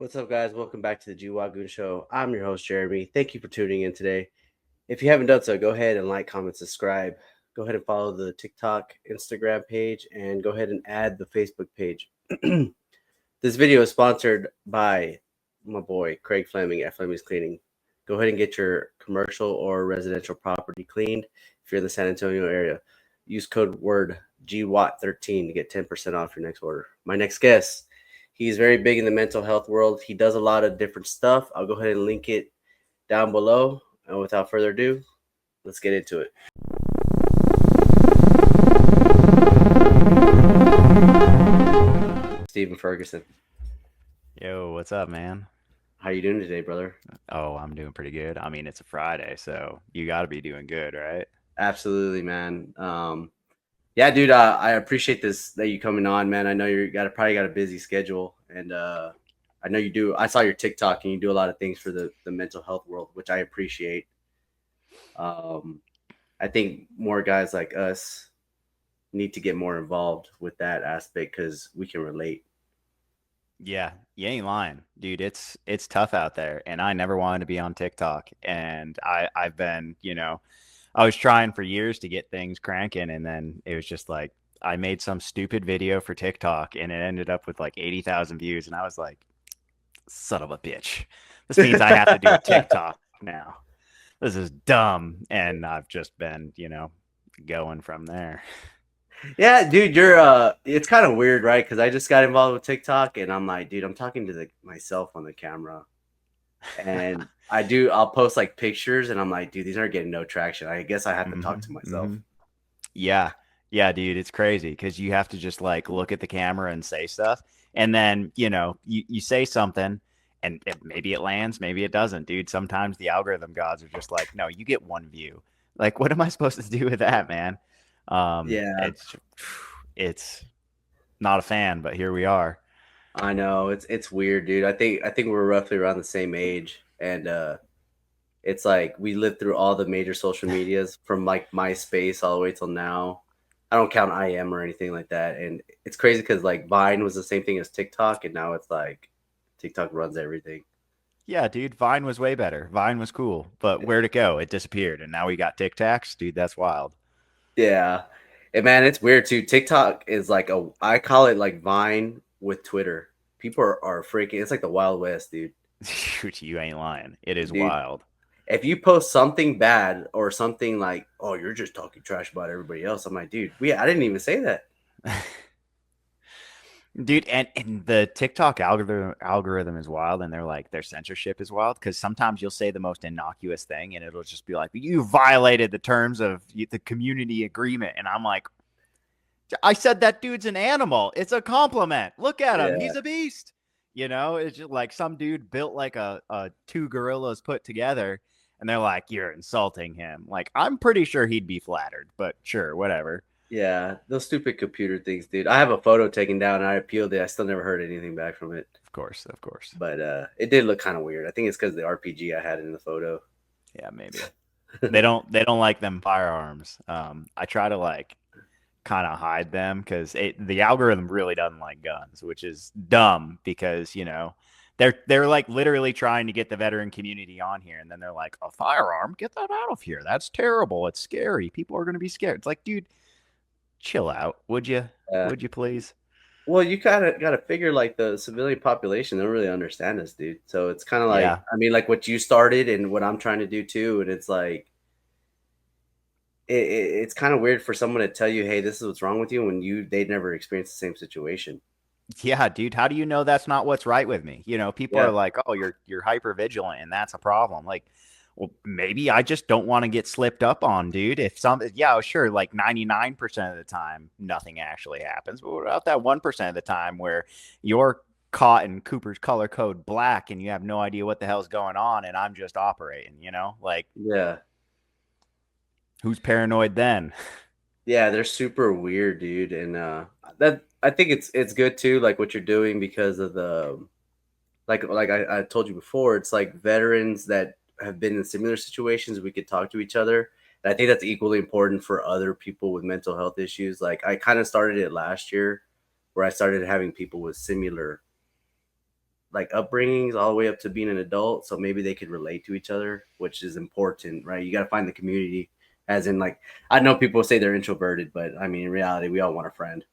What's up, guys? Welcome back to the G Wagoon Show. I'm your host, Jeremy. Thank you for tuning in today. If you haven't done so, go ahead and like, comment, subscribe. Go ahead and follow the TikTok, Instagram page, and go ahead and add the Facebook page. This video is sponsored by my boy, Craig Fleming at Fleming's Cleaning. Go ahead and get your commercial or residential property cleaned if you're in the San Antonio area. Use code word GWAT13 to get 10% off your next order. My next guest, he's very big in the mental health world. He does a lot of different stuff. I'll go ahead and link it down below. And without further ado, let's get into it. Stephen Ferguson. Yo, what's up, man? How you doing today, brother? Oh, I'm doing pretty good. I mean, it's a Friday, so you got to be doing good, right? Absolutely, man. Yeah, dude, I appreciate this that you coming on, man. I know probably got a busy schedule, and I know you do. I saw your TikTok, and you do a lot of things for the mental health world, which I appreciate. Um, I think more guys like us need to get more involved with that aspect because we can relate. Yeah, you ain't lying, dude. It's tough out there, and I never wanted to be on TikTok, and I've been, I was trying for years to get things cranking, and then it was just like I made some stupid video for TikTok, and it ended up with like 80,000 views, and I was like, son of a bitch. This means I have to do a TikTok now. This is dumb, and I've just been, going from there. Yeah, dude, you're it's kind of weird, right? Because I just got involved with TikTok, and I'm like, dude, I'm talking to myself on the camera, and I'll post like pictures, and I'm like, dude, these aren't getting no traction. I guess I have to talk to myself. Yeah. Yeah, dude, it's crazy because you have to just like look at the camera and say stuff. And then, you say something and maybe it lands, maybe it doesn't, dude. Sometimes the algorithm gods are just like, no, you get one view. Like, what am I supposed to do with that, man? Yeah, It's not a fan, but here we are. I know it's weird, dude. I think we're roughly around the same age, and it's like we lived through all the major social medias from like MySpace all the way till now. I don't count IM or anything like that, and it's crazy because like Vine was the same thing as TikTok, and now it's like TikTok runs everything. Yeah, dude, Vine was way better. Vine was cool, but where'd it go? It disappeared, and now we got TikToks, dude. That's wild. Yeah, and man, it's weird too. TikTok is like I call it like Vine with Twitter. People are freaking. It's like the Wild West, dude. Shoot, you ain't lying. It is Dude, wild. if you post something bad or something like, "Oh, you're just talking trash about everybody else," I'm like, dude, I didn't even say that. Dude, and the TikTok algorithm is wild, and their censorship is wild because sometimes you'll say the most innocuous thing, and it'll just be like, "You violated the terms of the community agreement," and I'm like, "I said that dude's an animal. It's a compliment. Look at him. Yeah, He's a beast." It's just like some dude built like a two gorillas put together, and they're like, "You're insulting him." Like, I'm pretty sure he'd be flattered, but sure, whatever. yeah, those stupid computer things, dude. I have a photo taken down, and I appealed it. I still never heard anything back from it, Of course, of course. but it did look kind of weird. I think it's because the RPG I had in the photo. Yeah, maybe. They don't like them firearms. I try to like kind of hide them because the algorithm really doesn't like guns, which is dumb because they're like literally trying to get the veteran community on here, and then they're like, a firearm, get that out of here. That's terrible. It's scary. People are gonna be scared. It's like, dude, chill out, would you? uh, Would you please? well, you kind of got to figure like the civilian population don't really understand us, dude. So it's kind of like, Yeah. I mean, like what you started and what I'm trying to do too, and it's like it's kind of weird for someone to tell you, "Hey, this is what's wrong with you," when they'd never experienced the same situation. Yeah, dude, how do you know that's not what's right with me? People are Yeah, like, "Oh, you're hyper vigilant and that's a problem." Like, well, maybe I just don't want to get slipped up on, dude. Yeah, sure, like 99% of the time nothing actually happens. But what about that 1% of the time where you're caught in Cooper's color code black and you have no idea what the hell's going on and I'm just operating? Like, yeah, who's paranoid then? yeah. They're super weird, dude, and that I think it's good too, like what you're doing because of the like I told you before, it's like veterans that have been in similar situations. We could talk to each other. And I think that's equally important for other people with mental health issues. Like I kind of started it last year, where I started having people with similar like upbringings all the way up to being an adult, so maybe they could relate to each other, which is important, right? You got to find the community, as in like I know people say they're introverted, but I mean in reality we all want a friend.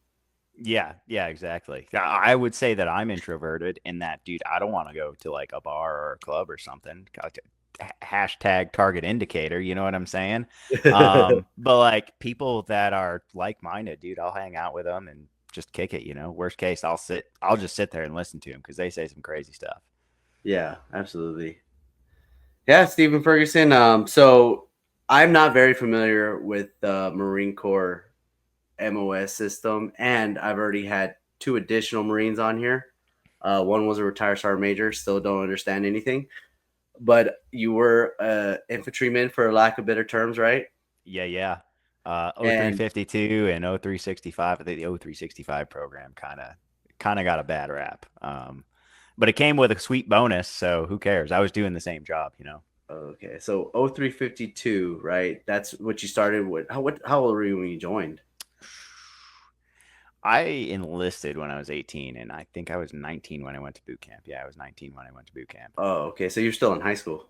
Yeah, yeah, exactly. I would say that I'm introverted in that, dude, I don't want to go to like a bar or a club or something. Hashtag target indicator, you know what I'm saying? But like people that are like-minded, dude, I'll hang out with them and just kick it, you know. Worst case, I'll just sit there and listen to them because they say some crazy stuff. Yeah, absolutely. Yeah, Stephen Ferguson. So I'm not very familiar with the Marine Corps MOS system, and I've already had two additional Marines on here. One was a retired sergeant major, still don't understand anything. But you were a infantryman, for lack of better terms, right? Yeah, yeah. And 0352 and 0365. I think the 0365 program kind of got a bad rap. But it came with a sweet bonus, so who cares? I was doing the same job, you know. okay, so 0352, right? That's what you started with. How old were you when you joined? I enlisted when I was 18, and I think I was 19 when I went to boot camp. Yeah, I was 19 when I went to boot camp. Oh, okay, so you're still in high school.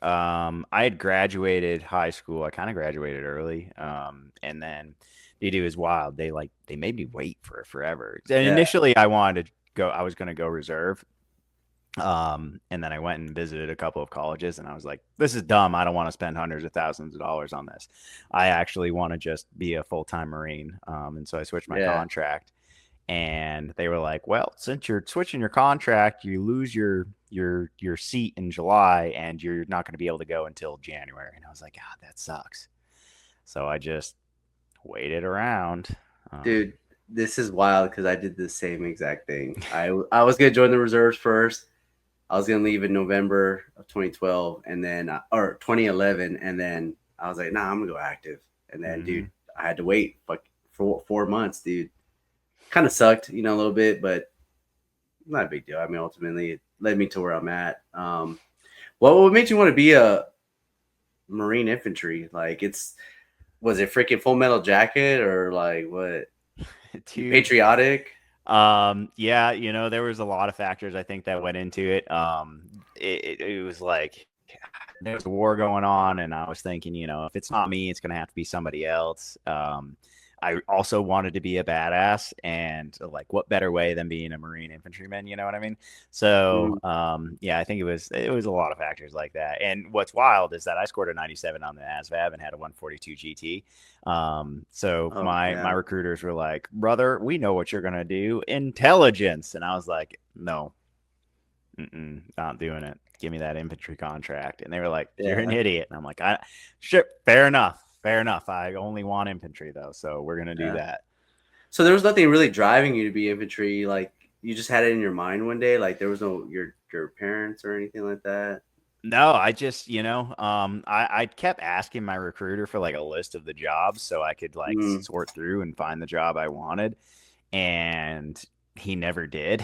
I had graduated high school. I kind of graduated early. And then dude, it was wild. They made me wait for forever. And Yeah, initially I wanted to go, I was going to go reserve. And then I went and visited a couple of colleges and I was like, this is dumb. I don't want to spend hundreds of thousands of dollars on this. I actually want to just be a full-time Marine. And so I switched my yeah, contract and they were like, well, since you're switching your contract, you lose your seat in July and you're not going to be able to go until January. And I was like, God, that sucks. So I just waited around. Um, dude, this is wild because I did the same exact thing. I was gonna join the reserves first. I was gonna leave in November of 2012, and then or 2011, and then I was like, nah, I'm gonna go active. And then, dude, mhm. I had to wait like for 4 months, dude. Kind of sucked, a little bit, but not a big deal. I mean, ultimately, it led me to where I'm at. What made you want to be a Marine infantry? Like, was it freaking Full Metal Jacket or like what? You Dude, patriotic? yeah, you know, there was a lot of factors I think that went into it. It was like there was a war going on, and I was thinking, you know, if it's not me, it's going to have to be somebody else. I also wanted to be a badass, and like, what better way than being a Marine infantryman? You know what I mean? So, Mm. yeah, I think it was a lot of factors like that. And what's wild is that I scored a 97 on the ASVAB and had a 142 GT. So Oh my yeah. recruiters were like, brother, we know what you're gonna do, intelligence, and I was like, no, not doing it. Give me that infantry contract. And they were like, you're an Yeah. idiot. And I'm like, sure, fair enough. Fair enough. I only want infantry though, so we're gonna do Yeah. that. So there was nothing really driving you to be infantry. Like you just had it in your mind one day. Like there was no your parents or anything like that. No, I just, I kept asking my recruiter for like a list of the jobs so I could like Mm. sort through and find the job I wanted. And he never did.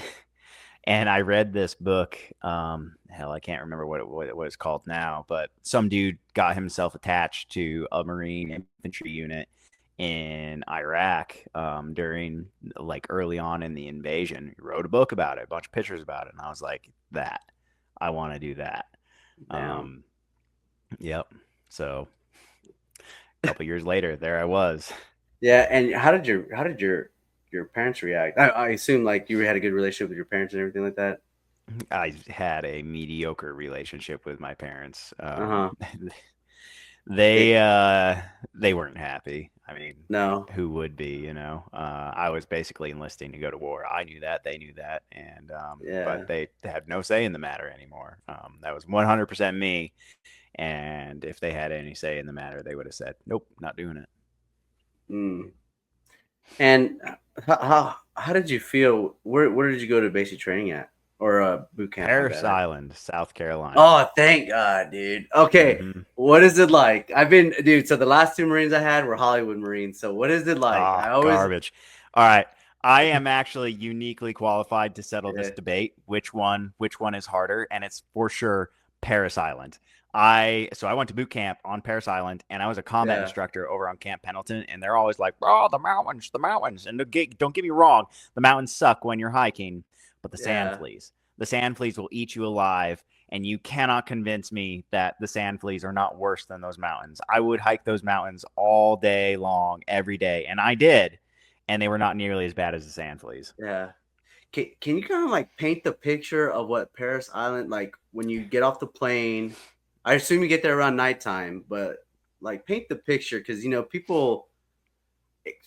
And I read this book. Hell, I can't remember what it's called now, but some dude got himself attached to a Marine infantry unit in Iraq during like early on in the invasion. He wrote a book about it, a bunch of pictures about it, and I was like, that I want to do that. Damn. Um, yep. So a couple years later, there I was. Yeah. And how did your parents react? I assume like you had a good relationship with your parents and everything like that. I had a mediocre relationship with my parents. Uh huh. They They weren't happy. I mean, no. who would be, you know? I was basically enlisting to go to war. I knew that, they knew that, and but Yeah. they had no say in the matter anymore. That was 100% me, and if they had any say in the matter, they would have said, "Nope, not doing it." Mm. And how did you feel? Where did you go to basic training at or boot camp? My Paris bad. Island, South Carolina. Oh, thank God, dude. Okay, Hmm. what is it like? I've been, dude. So the last two Marines I had were Hollywood Marines. So what is it like? Ah, I always, garbage. All right. I am actually uniquely qualified to settle this yeah, debate. Which one is harder? And it's for sure Paris Island. I went to boot camp on Paris Island and I was a combat yeah, instructor over on Camp Pendleton, and they're always like, "Oh, the mountains, the mountains." And don't get me wrong, the mountains suck when you're hiking, but the sand yeah. fleas. the sand fleas will eat you alive. And you cannot convince me that the sand fleas are not worse than those mountains. I would hike those mountains all day long, every day. And I did. And they were not nearly as bad as the sand fleas. Yeah. Can you kind of like paint the picture of what Paris Island, like when you get off the plane? I assume you get there around nighttime, but like paint the picture because people,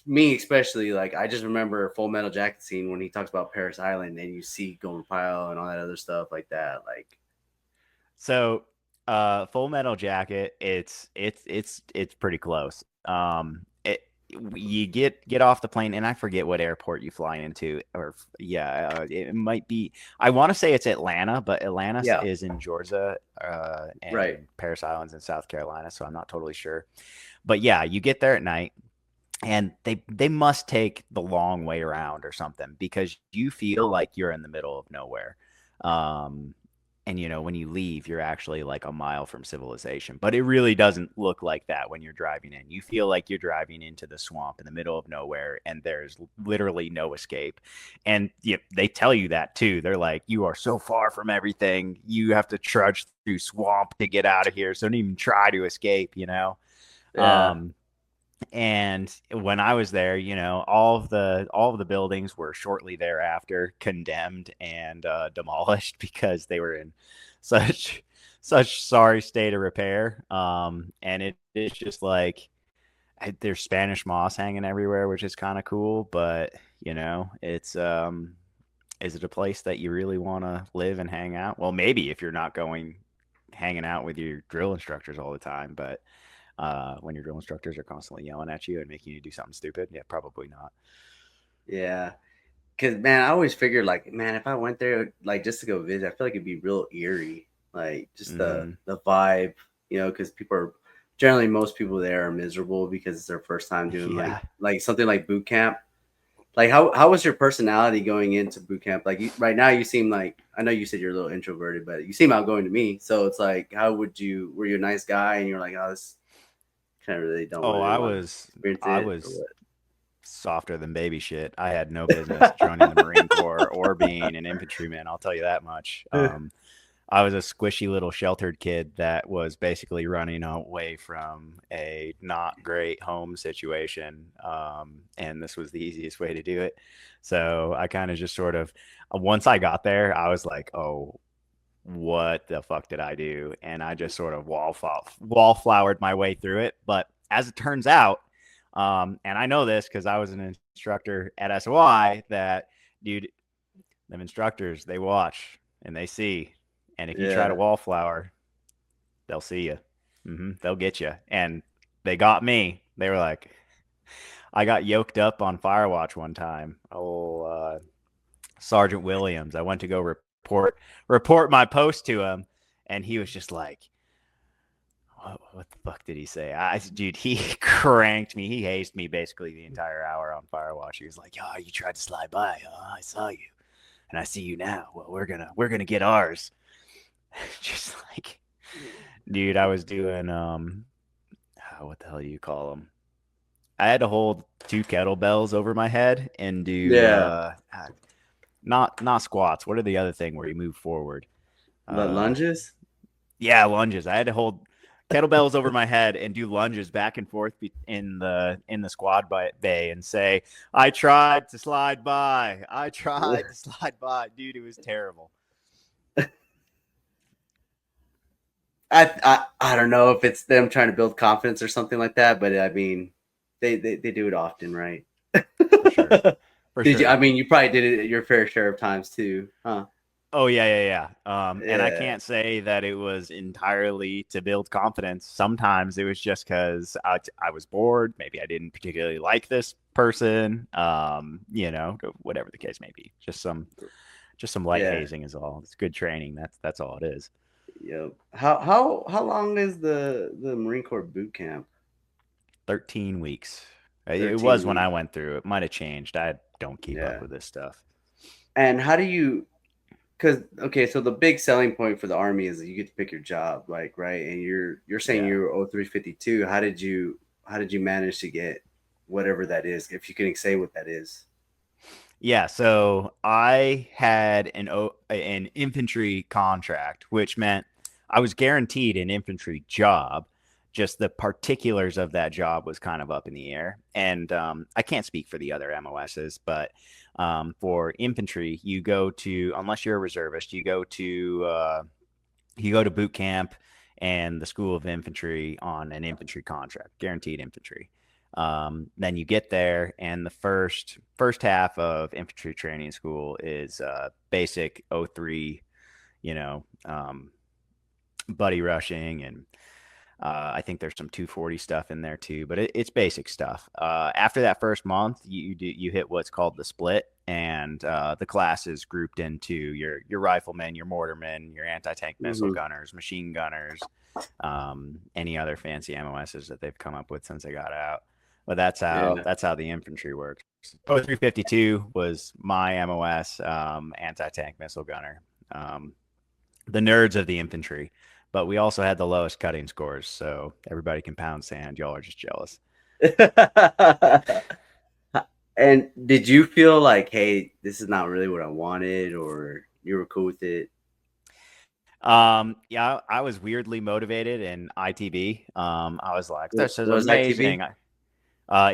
me especially, like I just remember Full Metal Jacket scene when he talks about Paris Island and you see Golden Pile and all that other stuff like that. Like, So, Full Metal Jacket, it's pretty close. You get off the plane, and I forget what airport you fly into, or yeah, it might be. I want to say it's Atlanta, but Atlanta yeah, is in Georgia, right, and Paris Island's in South Carolina, so I'm not totally sure. But yeah, you get there at night, and they must take the long way around or something because you feel like you're in the middle of nowhere. Um, and when you leave, you're actually like a mile from civilization, but it really doesn't look like that when you're driving in. You feel like you're driving into the swamp in the middle of nowhere, and there's literally no escape. And they tell you that too. They're like, you are so far from everything, you have to trudge through swamp to get out of here, so don't even try to escape. yeah, um and when I was there, all of the buildings were shortly thereafter condemned and demolished because they were in such such sorry state of repair. And it's just like there's Spanish moss hanging everywhere, which is kind of cool. But it's is it a place that you really want to live and hang out? Well, maybe if you're not going hanging out with your drill instructors all the time, but when your drill instructors are constantly yelling at you and making you do something stupid, yeah, probably not. yeah. Because man, I always figured like, man, if I went there like just to go visit, I feel like it'd be real eerie, like just the Mm-hmm. the vibe, because people are generally most people there are miserable because it's their first time doing Yeah. like something like boot camp. Like how was your personality going into boot camp? Like right now, you seem like I know you said you're a little introverted, but you seem outgoing to me. So it's like, how would you? Were you a nice guy and you're like, oh, this kind of really don't Oh, really I want to was experience I it or was softer than baby shit. I had no business joining the Marine Corps or being an infantryman. I'll tell you that much. what? I was a squishy little sheltered kid that was basically running away from a not great home situation. And this was the easiest way to do it. So I kind of just sort of, once I got there, I was like, oh, what the fuck did I do? And I just sort of wallflowered my way through it. But as it turns out, and I know this because I was an instructor at SOI, that dude, them instructors, they watch and they see. And if you try to Yeah. wallflower, they'll see you. They'll get you. And they got me. They were like, I got yoked up on Firewatch one time. Oh, Sergeant Williams. I went to go report my post to him, and he was just like, what the fuck did he say? Dude, he cranked me. He hazed me basically the entire hour on Firewatch. He was like, "Oh, you tried to slide by. Huh? I saw you, and I see you now. Well, we're gonna get ours." Just like, dude, I was doing what the hell do you call them? I had to hold two kettlebells over my head and do Yeah. not squats. What are the other thing where you move forward? The Uh, lunges. yeah, lunges. I had to hold kettlebells over my head and do lunges back and forth in the squad bay and say, "I tried to slide by. I tried to slide by." Dude, it was terrible. I don't know if it's them trying to build confidence or something like that, but I mean, they do it often, right? For sure. For Did you? I sure. mean, you probably did it your fair share of times too, huh? Oh yeah, yeah, yeah. And I Yeah, can't say that it was entirely to build confidence. Sometimes it was just because I was bored. Maybe I didn't particularly like this person. Whatever the case may be. Just some light yeah, hazing is all. It's good training. That's all it is. yep. How long is the Marine Corps boot camp? 13 weeks. It 13 was when I weeks. went through. It might have changed. I don't keep up Yeah. with this stuff. And how do you? Because okay, so the big selling point for the army is that you get to pick your job, like right, and you're saying Yeah. you're 0352. How did you manage to get whatever that is? If you can say what that is. Yeah, so I had an infantry contract, which meant I was guaranteed an infantry job. Just the particulars of that job was kind of up in the air, and I can't speak for the other MOSs, but for infantry, you go to unless you're a reservist, you go to boot camp and the School of Infantry on an infantry contract, guaranteed infantry. Then you get there, and the first half of infantry training school is basic O3, you know, buddy rushing, and I think there's some 240 stuff in there too, but it's basic stuff. After that first month, you hit what's called the split, and the class is grouped into your riflemen, your mortarmen, your anti-tank missile Hmm. gunners, machine gunners, any other fancy MOSs that they've come up with since they got out. But Yeah. that's how the infantry works. 0352 was my MOS, anti-tank missile gunner. Um, the nerds of the infantry, but we also had the lowest cutting scores, so everybody can pound sand. Y'all are just jealous. And did you feel like, hey, this is not really what I wanted, or you were cool with it? Yeah, I was weirdly motivated in ITB. I was like, What this is was ITB? amazing.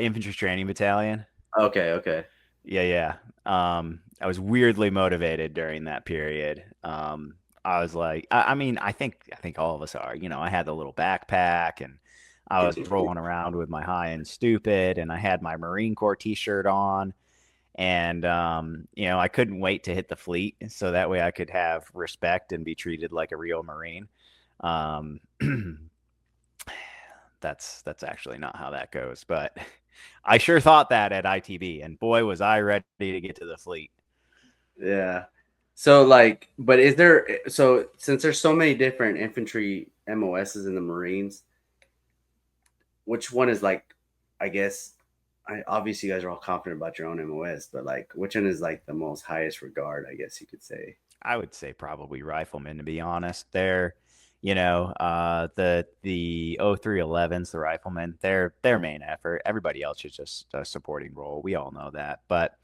Infantry Training Battalion. Okay, okay. Yeah, yeah. I was weirdly motivated during that period. I was like, I mean, I think all of us are. You know, I had the little backpack, and I was rolling around with my high and stupid, and I had my Marine Corps T-shirt on, and you know, I couldn't wait to hit the fleet, so that way I could have respect and be treated like a real Marine. Um, that's actually not how that goes, but I sure thought that at ITB, and boy, was I ready to get to the fleet. Yeah. So like, but is there so since there's so many different infantry MOSs in the Marines, which one is like, I guess, I obviously you guys are all confident about your own MOS, but like, which one is like the most highest regard? I guess you could say. I would say probably riflemen, to be honest. They're, you know, the 0311s, the riflemen, their main effort. Everybody else is just a supporting role. We all know that. But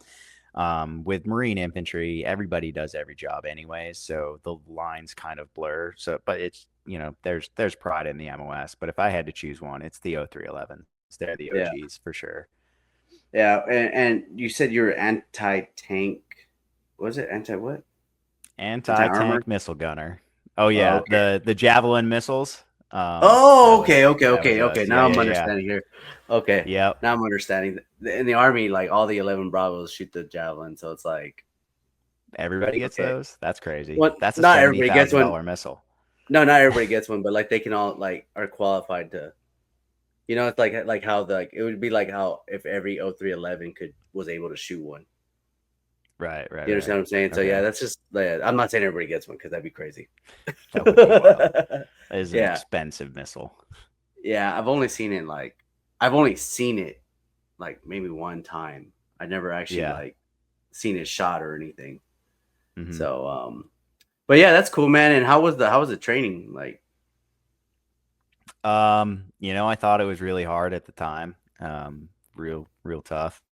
with Marine infantry, everybody does every job anyways, so the lines kind of blur. So, but it's, you know, there's pride in the MOS. But if I had to choose one, it's the 0311s. They're the Yeah, OGs for sure. yeah, and you said you were anti-tank. What was it anti what? Anti-armor. Anti-tank missile gunner. Oh Oh, yeah, okay. the javelin missiles. Oh, okay, okay, That was okay, okay. us. Yeah, Now I'm yeah, yeah. understanding here. Okay, Yep. now I'm understanding. In the army, like all the 11 Bravos shoot the javelin, so it's like Everybody gets okay. those. That's crazy. Well, That's a not seventy everybody gets thousand one. dollar missile. No, not everybody gets one, but like they can all like are qualified to. It's like how the like, it would be like how if every 0311 could was able to shoot one. Right, right, You understand right. what I'm saying? So yeah, Okay, that's just. Yeah, I'm not saying everybody gets one because that'd be crazy. that would be wild. That is an Yeah, expensive missile. yeah. I've only seen it like maybe one time. I never actually Yeah. like seen it shot or anything. Hmm. So but yeah, that's cool, man. And how was the training like? You know, I thought it was really hard at the time. Real tough.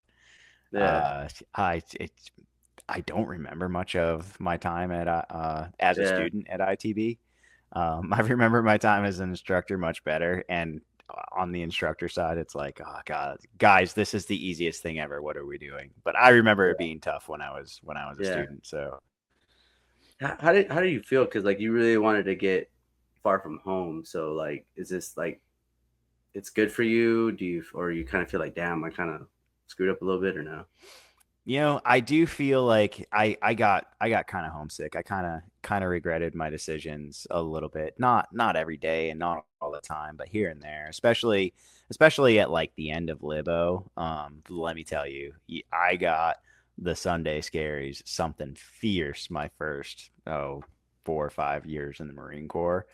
Yeah, Uh, I it, I don't remember much of my time at as a yeah, student at ITB. I remember my time as an instructor much better. And on the instructor side, it's like, oh God, guys, this is the easiest thing ever. What are we doing? But I remember it being tough when I was a yeah. student. So How did you feel? Because like you really wanted to get far from home. So like, is this like it's good for you? Do you or you kind of feel like, damn, I kind of screwed up a little bit or no? you know, I do feel like I got kind of homesick. I kind of regretted my decisions a little bit. Not every day and not all the time, but here and there, especially at like the end of Libo. Let me tell you, I got the Sunday scaries, something fierce my first 4 or 5 years in the Marine Corps.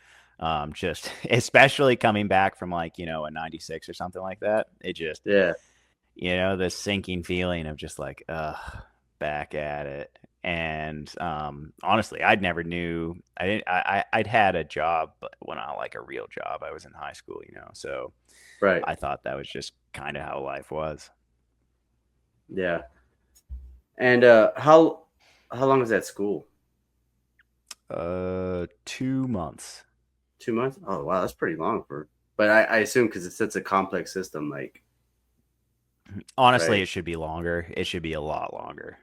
Just especially coming back from like, you know, a 96 or something like that. It just, Yeah, you know, this sinking feeling of just like, back at it. And honestly, I'd never knew I didn't I'd had a job, but when I like a real job, I was in high school, you know. So right. I thought that was just kind of how life was. Yeah. And how long is that school? 2 months. 2 months? Oh wow, that's pretty long for. But I assume because it's such a complex system, like Honestly, right? it should be longer. It should be a lot longer.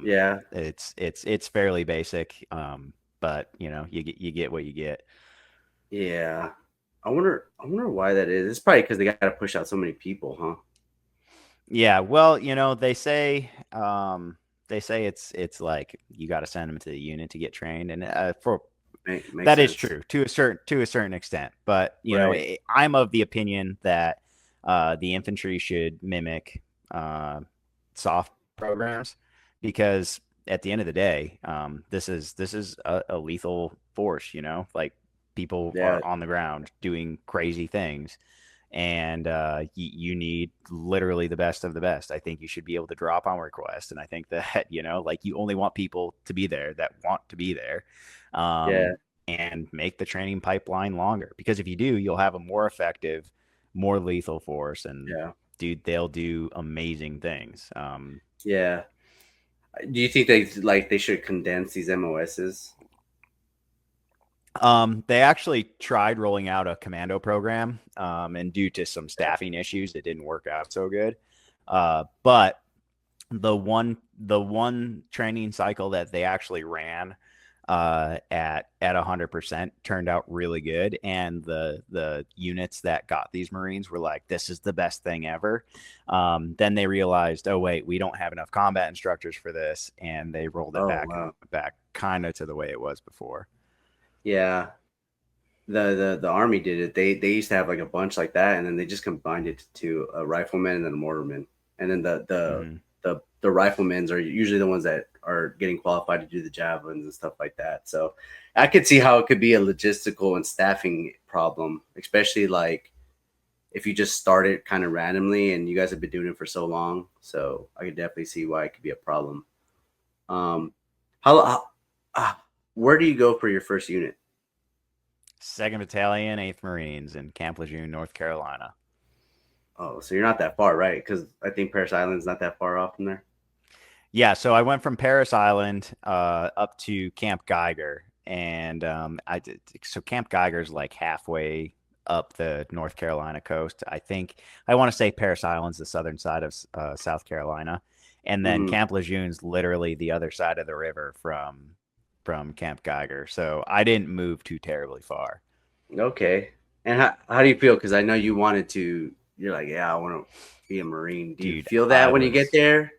Yeah, It's fairly basic, but you get what you get. yeah. I wonder why that is. It's probably because they got to push out so many people, huh? Yeah, well, they say it's like you got to send them to the unit to get trained, and for Makes that is sense, true to a certain extent. But right? I'm of the opinion that the infantry should mimic uh, soft programs because at the end of the day, this is a lethal force. Like people Yeah, are on the ground doing crazy things and you need literally the best of the best. I think you should be able to drop on request, and I think that like you only want people to be there that want to be there, yeah, and make the training pipeline longer. Because if you do, you'll have a more effective, more lethal force, and yeah, dude, they'll do amazing things. yeah. Do you think they should condense these MOSs? They actually tried rolling out a commando program, and due to some staffing issues, it didn't work out so good. But the one training cycle that they actually ran at 100% turned out really good, and the units that got these Marines were like, "This is the best thing ever." Then they realized, "Oh wait, we don't have enough combat instructors for this," and they rolled it Oh back and wow, went back kind of to the way it was before. yeah. The army did it. They used to have like a bunch like that, and then they just combined it to a rifleman and then a mortarman, and then Hmm. the riflemen's are usually the ones that are getting qualified to do the javelins and stuff like that. So I could see how it could be a logistical and staffing problem, especially like if you just start it kind of randomly and you guys have been doing it for so long. So I could definitely see why it could be a problem. Um, how uh, where do you go for your first unit? Second Battalion, Eighth Marines in Camp Lejeune, North Carolina. Oh, so you're not that far, right? Because I think Paris Island's not that far off from there. Yeah, so I went from Paris Island up to Camp Geiger, and so Camp Geiger's like halfway up the North Carolina coast. I think I want to say Paris Island's the southern side of South Carolina, and then Hmm. Camp Lejeune's literally the other side of the river from Camp Geiger. So I didn't move too terribly far. Okay. And how do you feel? Because I know you wanted to. You're like, yeah, I want to be a Marine. Do you Dude, feel that I when you get was there?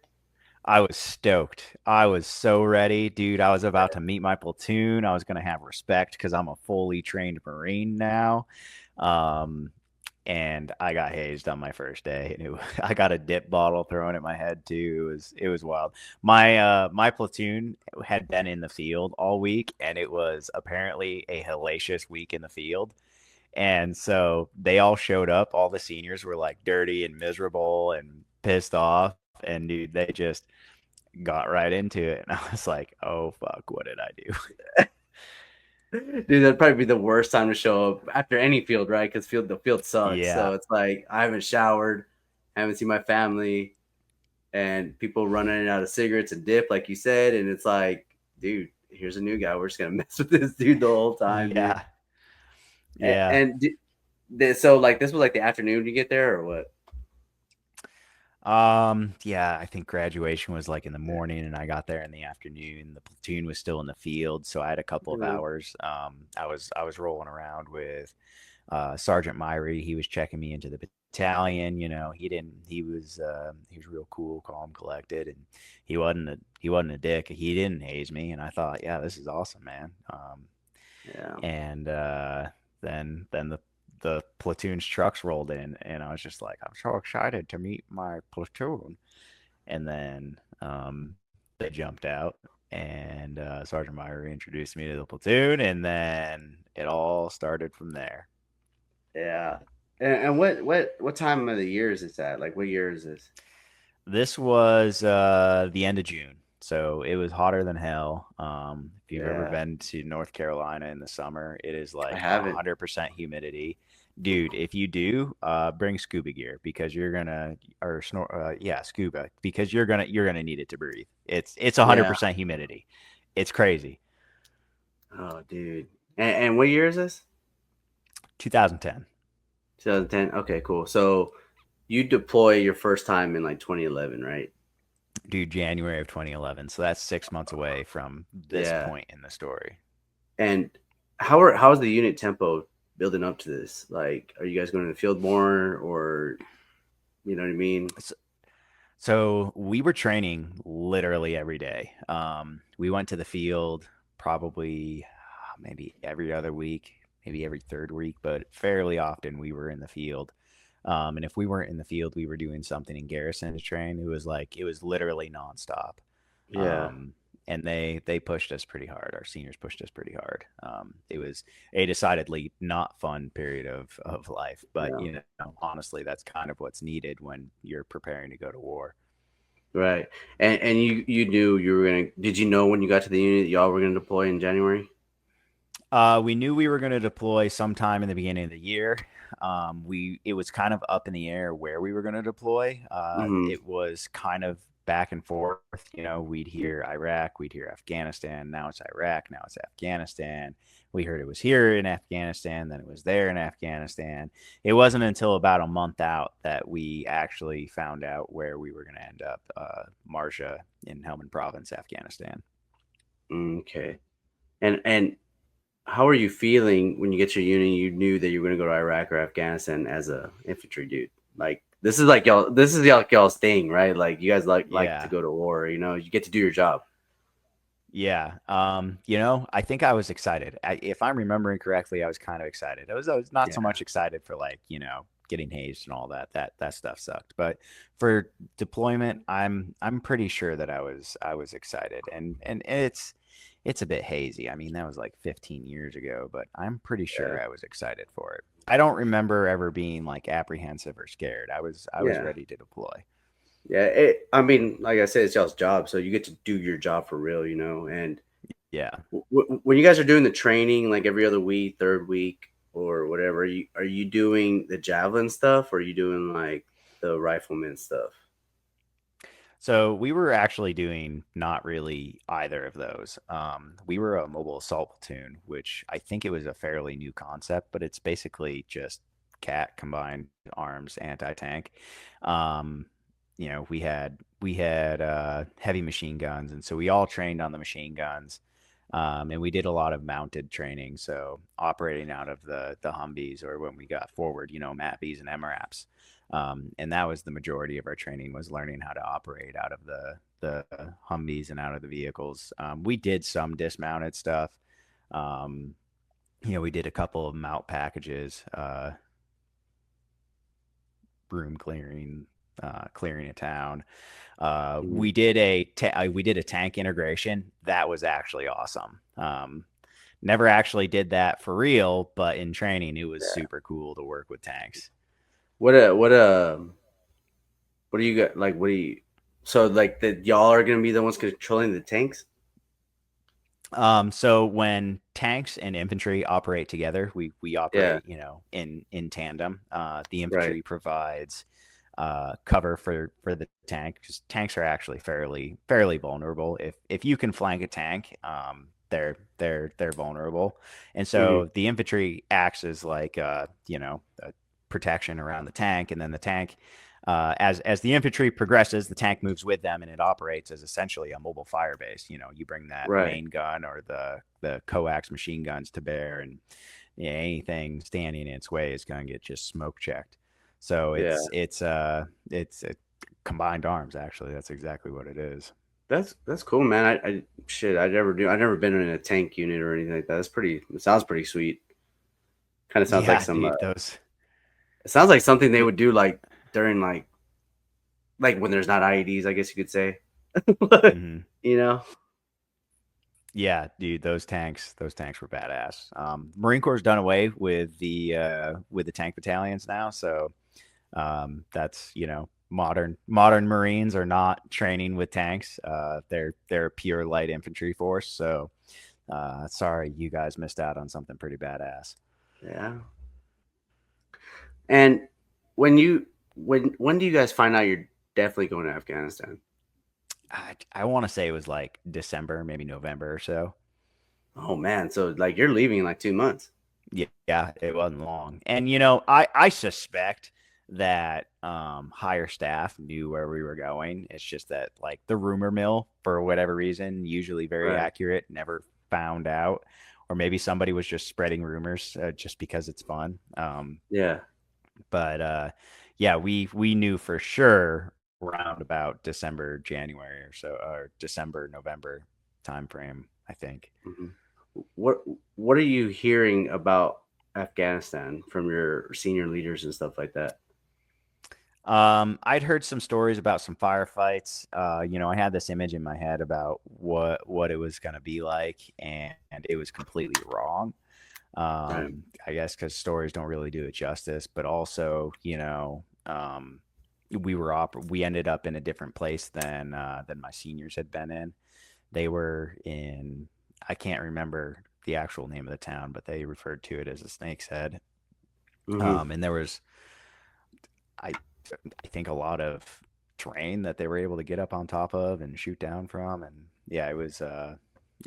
I was stoked. I was so ready, dude. I was about to meet my platoon. I was going to have respect because I'm a fully trained Marine now. Um, and I got hazed on my first day, and I got a dip bottle thrown at my head too. It was wild. My platoon had been in the field all week, and it was apparently a hellacious week in the field. And so they all showed up. All the seniors were like dirty and miserable and pissed off. And dude, they just got right into it. And I was like, oh, fuck, what did I do? Dude, that'd probably be the worst time to show up after any field, right? Because the field sucks. Yeah. So it's like I haven't showered, haven't seen my family, and people running out of cigarettes and dip, like you said, and it's like, dude, here's a new guy. We're just gonna mess with this dude the whole time, dude. Yeah. Yeah. So like this was like the afternoon you get there or what? Yeah, I think graduation was like in the morning and I got there in the afternoon. The platoon was still in the field, so I had a couple of Yeah. hours. I was rolling around with Sergeant Myrie. He was checking me into the battalion. He was real cool, calm, collected, and he wasn't a dick. He didn't haze me, and I thought, yeah, this is awesome, man. Yeah. And then the platoon's trucks rolled in, and I was just like, I'm so excited to meet my platoon. And then they jumped out, and Sergeant Meyer introduced me to the platoon, and then it all started from there. Yeah. And what time of the year is this at? Like what year is this? This was the end of June, so it was hotter than hell. If you've ever Yeah. been to North Carolina in the summer, it is I like haven't. 100% humidity. Dude, if you do, bring scuba gear because you're gonna or snor yeah, scuba because you're gonna need it to breathe. It's Yeah. 100% humidity. It's crazy. Oh, dude. And what year is this? 2010, 2010. Okay, cool. So you deploy your first time in like 2011, right? dude, January of 2011. So that's 6 months away from this Yeah. point in the story. And how's the unit tempo building up to this? Like, are you guys going to the field more, or you know what I mean? So we were training literally every day. We went to the field probably maybe every other week, maybe every third week, but fairly often we were in the field. And if we weren't in the field, we were doing something in garrison to train. It was literally nonstop. Yeah. Um, and they pushed us pretty hard. Our seniors pushed us pretty hard. It was a decidedly not fun period of life, but Yeah. honestly, that's kind of what's needed when you're preparing to go to war. Right. And you knew you were gonna. Did you know when you got to the unit y'all were gonna deploy in January? We knew we were going to deploy sometime in the beginning of the year. It was kind of up in the air where we were going to deploy. Hmm. It was kind of back and forth. We'd hear Iraq, we'd hear Afghanistan. Now it's Iraq, now it's Afghanistan. We heard it was here in Afghanistan, then it was there in Afghanistan. It wasn't until about a month out that we actually found out where we were going to end up. Marja in Helmand Province, Afghanistan. Okay. And how are you feeling when you get to your unit? You knew that you were gonna go to Iraq or Afghanistan as a infantry dude. Like this is like y'all. This is y'all's thing, right? Like you guys like to Yeah. go to war. You know, you get to do your job. Yeah. I think I was excited. If I'm remembering correctly, I was kind of excited. I was not so Yeah. much excited for like, getting hazed and all that. That stuff sucked. But for deployment, I'm pretty sure that I was excited. And it's a bit hazy. I mean, that was like 15 years ago, but I'm pretty Yeah. sure I was excited for it. I don't remember ever being like apprehensive or scared. I was Yeah. ready to deploy. Yeah. I mean, like I said, it's y'all's job, so you get to do your job for real. You know, and Yeah. when you guys are doing the training, like every other week, third week, or whatever, are you doing the javelin stuff, or are you doing like the rifleman stuff? So we were actually doing not really either of those. We were a mobile assault platoon, which I think it was a fairly new concept, but it's basically just CAT combined arms anti-tank. Um, we had heavy machine guns, and so we all trained on the machine guns. And we did a lot of mounted training, so operating out of the Humvees or when we got forward, MAPIs and MRAPs. And that was the majority of our training was learning how to operate out of the Humvees and out of the vehicles. We did some dismounted stuff. Um, we did a couple of mount packages, room clearing, clearing a town. Mhm. We did a tank integration. That was actually awesome. Never actually did that for real, but in training, it was Yeah. super cool to work with tanks. What do you got? Like, what do you? So, like, that y'all are gonna be the ones controlling the tanks? So when tanks and infantry operate together, we Yeah. operate, in tandem. The Right. infantry provides cover for the tank because tanks are actually fairly vulnerable. If you can flank a tank, they're vulnerable, and Hmm. so the infantry acts as like a protection around the tank, and then the tank. As the infantry progresses, the tank moves with them, and it operates as essentially a mobile fire base. You bring that Right. main gun or the coax machine guns to bear, and anything standing in its way is going to get just smoke checked. So Yeah. it's combined arms. Actually, that's exactly what it is. That's cool, man. I shit. I never been in a tank unit or anything like that. That's pretty. It sounds pretty sweet. Kind of sounds like Yeah, some. dude. Those. It sounds like something they would do like during like when there's not IEDs. I guess you could say. Mhm. You know. Yeah, dude, those tanks were badass. Marine Corps has done away with the tank battalions now, so that's modern Marines are not training with tanks. They're a pure light infantry force. So sorry, you guys missed out on something pretty badass. Yeah. And when do you guys find out you're definitely going to Afghanistan? I want to say it was like December, maybe November or so. Oh man, so like you're leaving in like 2 months. Yeah, it wasn't long. And I suspect that higher staff knew where we were going. It's just that like the rumor mill, for whatever reason, usually very Right. accurate, never found out. Or maybe somebody was just spreading rumors just because it's fun. Yeah. But yeah, we knew for sure around about December, January or so, or December, November timeframe, I think. Mhm. What What are you hearing about Afghanistan from your senior leaders and stuff like that? I'd heard some stories about some firefights. I had this image in my head about what it was going to be like, and it was completely wrong. Right. I guess because stories don't really do it justice, but also, we ended up in a different place than my seniors had been in. They were in, I can't remember the actual name of the town, but they referred to it as a snake's head. Hmm. And there was, I, I think, a lot of terrain that they were able to get up on top of and shoot down from. And yeah, it was,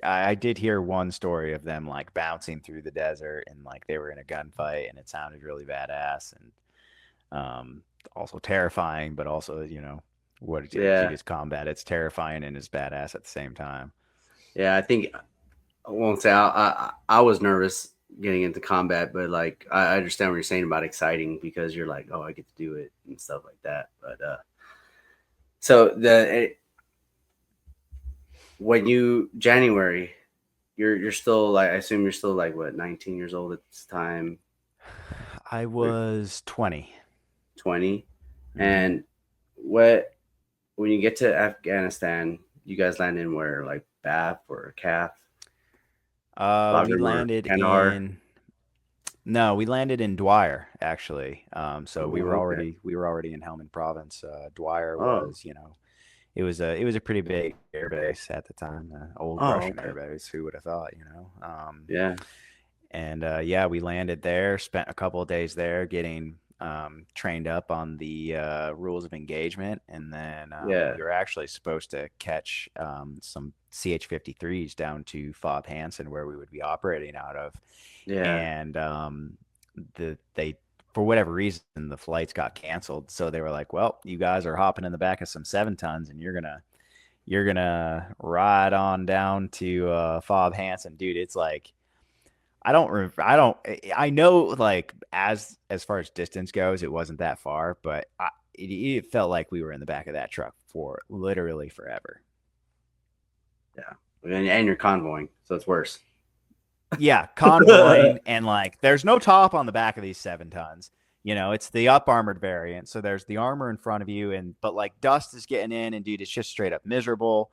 I did hear one story of them like bouncing through the desert and like they were in a gunfight and it sounded really badass and also terrifying, but also, what it Yeah. is combat. It's terrifying and it's badass at the same time. Yeah. I think I won't say I was nervous getting into combat, but like I understand what you're saying about exciting because you're like, oh, I get to do it and stuff like that. But so when you January, you're still like I assume you're still like what 19 years old at this time, I was 20. 20, Hmm. and what when you get to Afghanistan, you guys land in where like Bath or Calf, We Bagram or landed Kandahar? in No, we landed in Dwyer actually. So we Oh, were okay. already in Helmand Province. Dwyer Oh, was, it was a pretty big air base at the time, old oh, Russian okay. air base. Who would have thought, Yeah, And yeah, we landed there, spent a couple of days there getting trained up on the rules of engagement. And then yeah, we were actually supposed to catch some CH-53s down to Fob Hansen, where we would be operating out of. yeah, And they, for whatever reason, the flights got canceled. So they were like, well, you guys are hopping in the back of some 7 tons and you're gonna ride on down to Fob Hansen. Dude, it's like I know like as far as distance goes, it wasn't that far, but it felt like we were in the back of that truck for literally forever. yeah. And you're convoying, so it's worse. Yeah, convoying and like there's no top on the back of these 7 tons. It's the up armored variant. So there's the armor in front of you, and but like dust is getting in, and dude, it's just straight up miserable.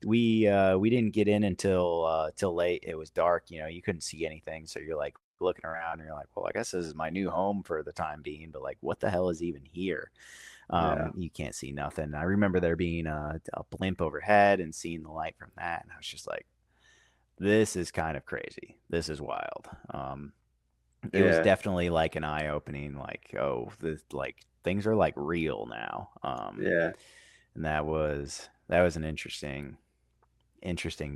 We didn't get in until till late. It was dark. You couldn't see anything, so you're like looking around, and you're like, well, I guess this is my new home for the time being. But like, what the hell is even here? Yeah, You can't see nothing. I remember there being a blimp overhead and seeing the light from that, and I was just like, this is kind of crazy. This is wild. It was yeah, definitely like an eye opening, like, oh, this like things are like real now. yeah. And that was an interesting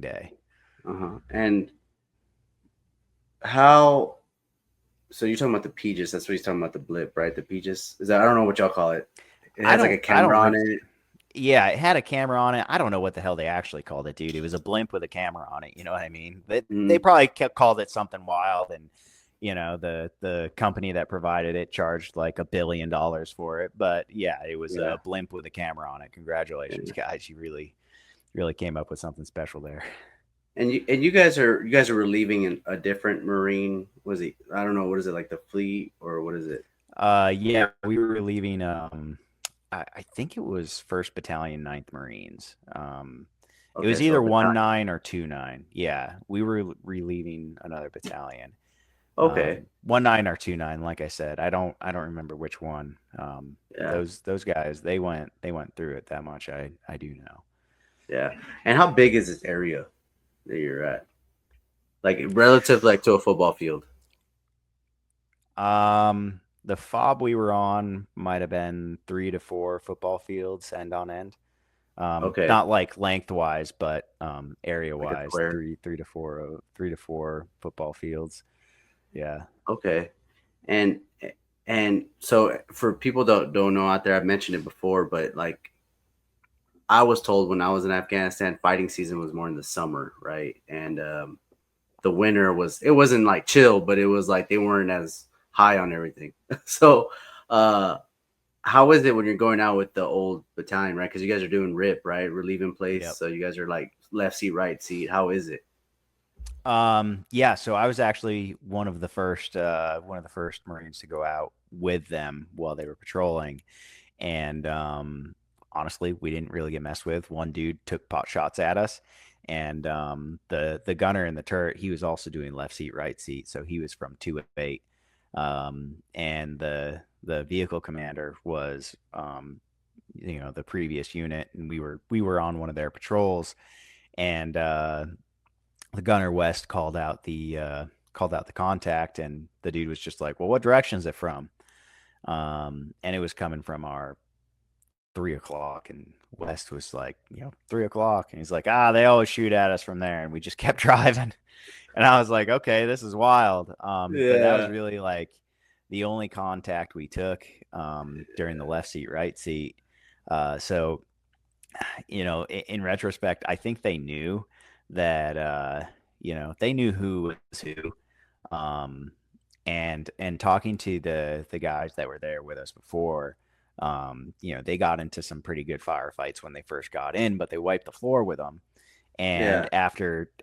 day. Uh-huh. And how? So you're talking about the Pegasus? That's what he's talking about, the blip, right? The Pegasus is that? I don't know what y'all call it. It I has like a don't I don't camera re- on it. Yeah, it had a camera on it. I don't know what the hell they actually called it, dude. It was a blimp with a camera on it. You know what I mean? They Mm, probably kept called it something wild, and the company that provided it charged like $1 billion for it. But yeah, it was yeah, a blimp with a camera on it. Congratulations, yeah. guys! You really came up with something special there. And you guys are relieving a different Marine. Was he? I don't know. What is it like the fleet or what is it? Yeah, we were leaving. I think it was First Battalion, Ninth Marines. It Okay, was so either battalion. 1-9 or 2-9. Yeah, we were relieving another battalion. Okay, 1-9 or 2-9. Like I said, I don't remember which one. yeah, Those guys, they went through it that much. I do know. yeah. And how big is this area that you're at? Like relative, like to a football field. the fob we were on might have been 3 to 4 football fields end on end. Okay, Not like lengthwise, but area like a wise, square. three to four football fields. Yeah. Okay, and and so for people that don't know out there, I've mentioned it before, but like I was told when I was in Afghanistan, fighting season was more in the summer, right? And the winter was, it wasn't like chill, but it was like they weren't as high on everything. So, uh, how is it when you're going out with the old battalion, right? Because you guys are doing RIP, right? Relieve in place. Yep. So you guys are like left seat, right seat. How is it? Yeah, so I was actually one of the first Marines to go out with them while they were patrolling. And honestly, we didn't really get messed with. One dude took pot shots at us, and the gunner in the turret, he was also doing left seat, right seat, so he was from 208. And the vehicle commander was the previous unit, and we were on one of their patrols, and the gunner West called out the contact, and the dude was just like, "Well, what direction is it from?" And it was coming from our 3 o'clock, and West was like, 3 o'clock, and he's like, they always shoot at us from there, and we just kept driving. And I was like, okay, this is wild. But that was Yeah. really like the only contact we took during the left seat, right seat. So in retrospect, I think they knew that they knew who was who. Um, and talking to the guys that were there with us before, they got into some pretty good firefights when they first got in, but they wiped the floor with them. And Yeah.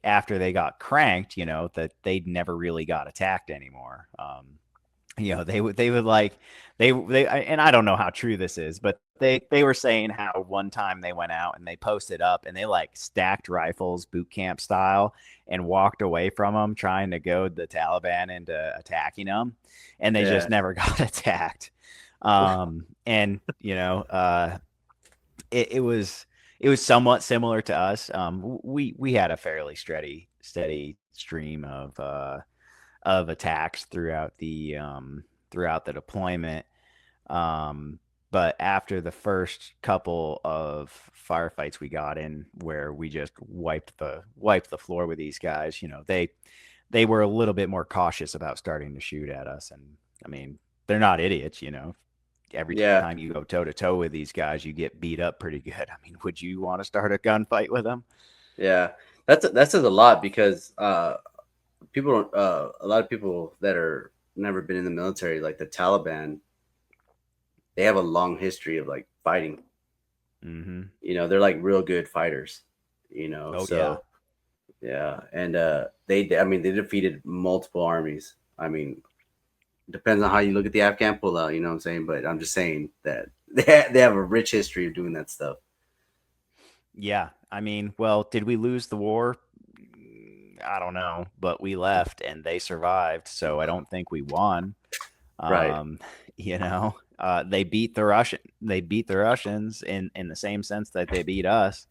after they got cranked, that they never really got attacked anymore. They would like and I don't know how true this is, but they were saying how one time they went out and they posted up and they like stacked rifles boot camp style and walked away from them trying to goad the Taliban into attacking them, and they just Yeah. never got attacked. And it was somewhat similar to us. We had a fairly steady stream of attacks throughout the deployment. Um, but after the first couple of firefights we got in, where we just wiped the floor with these guys, they were a little bit more cautious about starting to shoot at us. And I mean, they're not idiots. Every Yeah. time you go toe to toe with these guys, you get beat up pretty good. I mean, would you want to start a gunfight with them? Yeah. That says a lot because people don't, a lot of people that are never been in the military, like the Taliban, they have a long history of like fighting. Mm-hmm. They're like real good fighters. Oh yeah. So yeah, and I mean, they defeated multiple armies. I mean, depends on how you look at the Afghan pullout. You know what I'm saying? But I'm just saying that they have a rich history of doing that stuff. Yeah, I mean, well, did we lose the war? I don't know, but we left and they survived, so I don't think we won. Right. Um, they beat the Russians in the same sense that they beat us.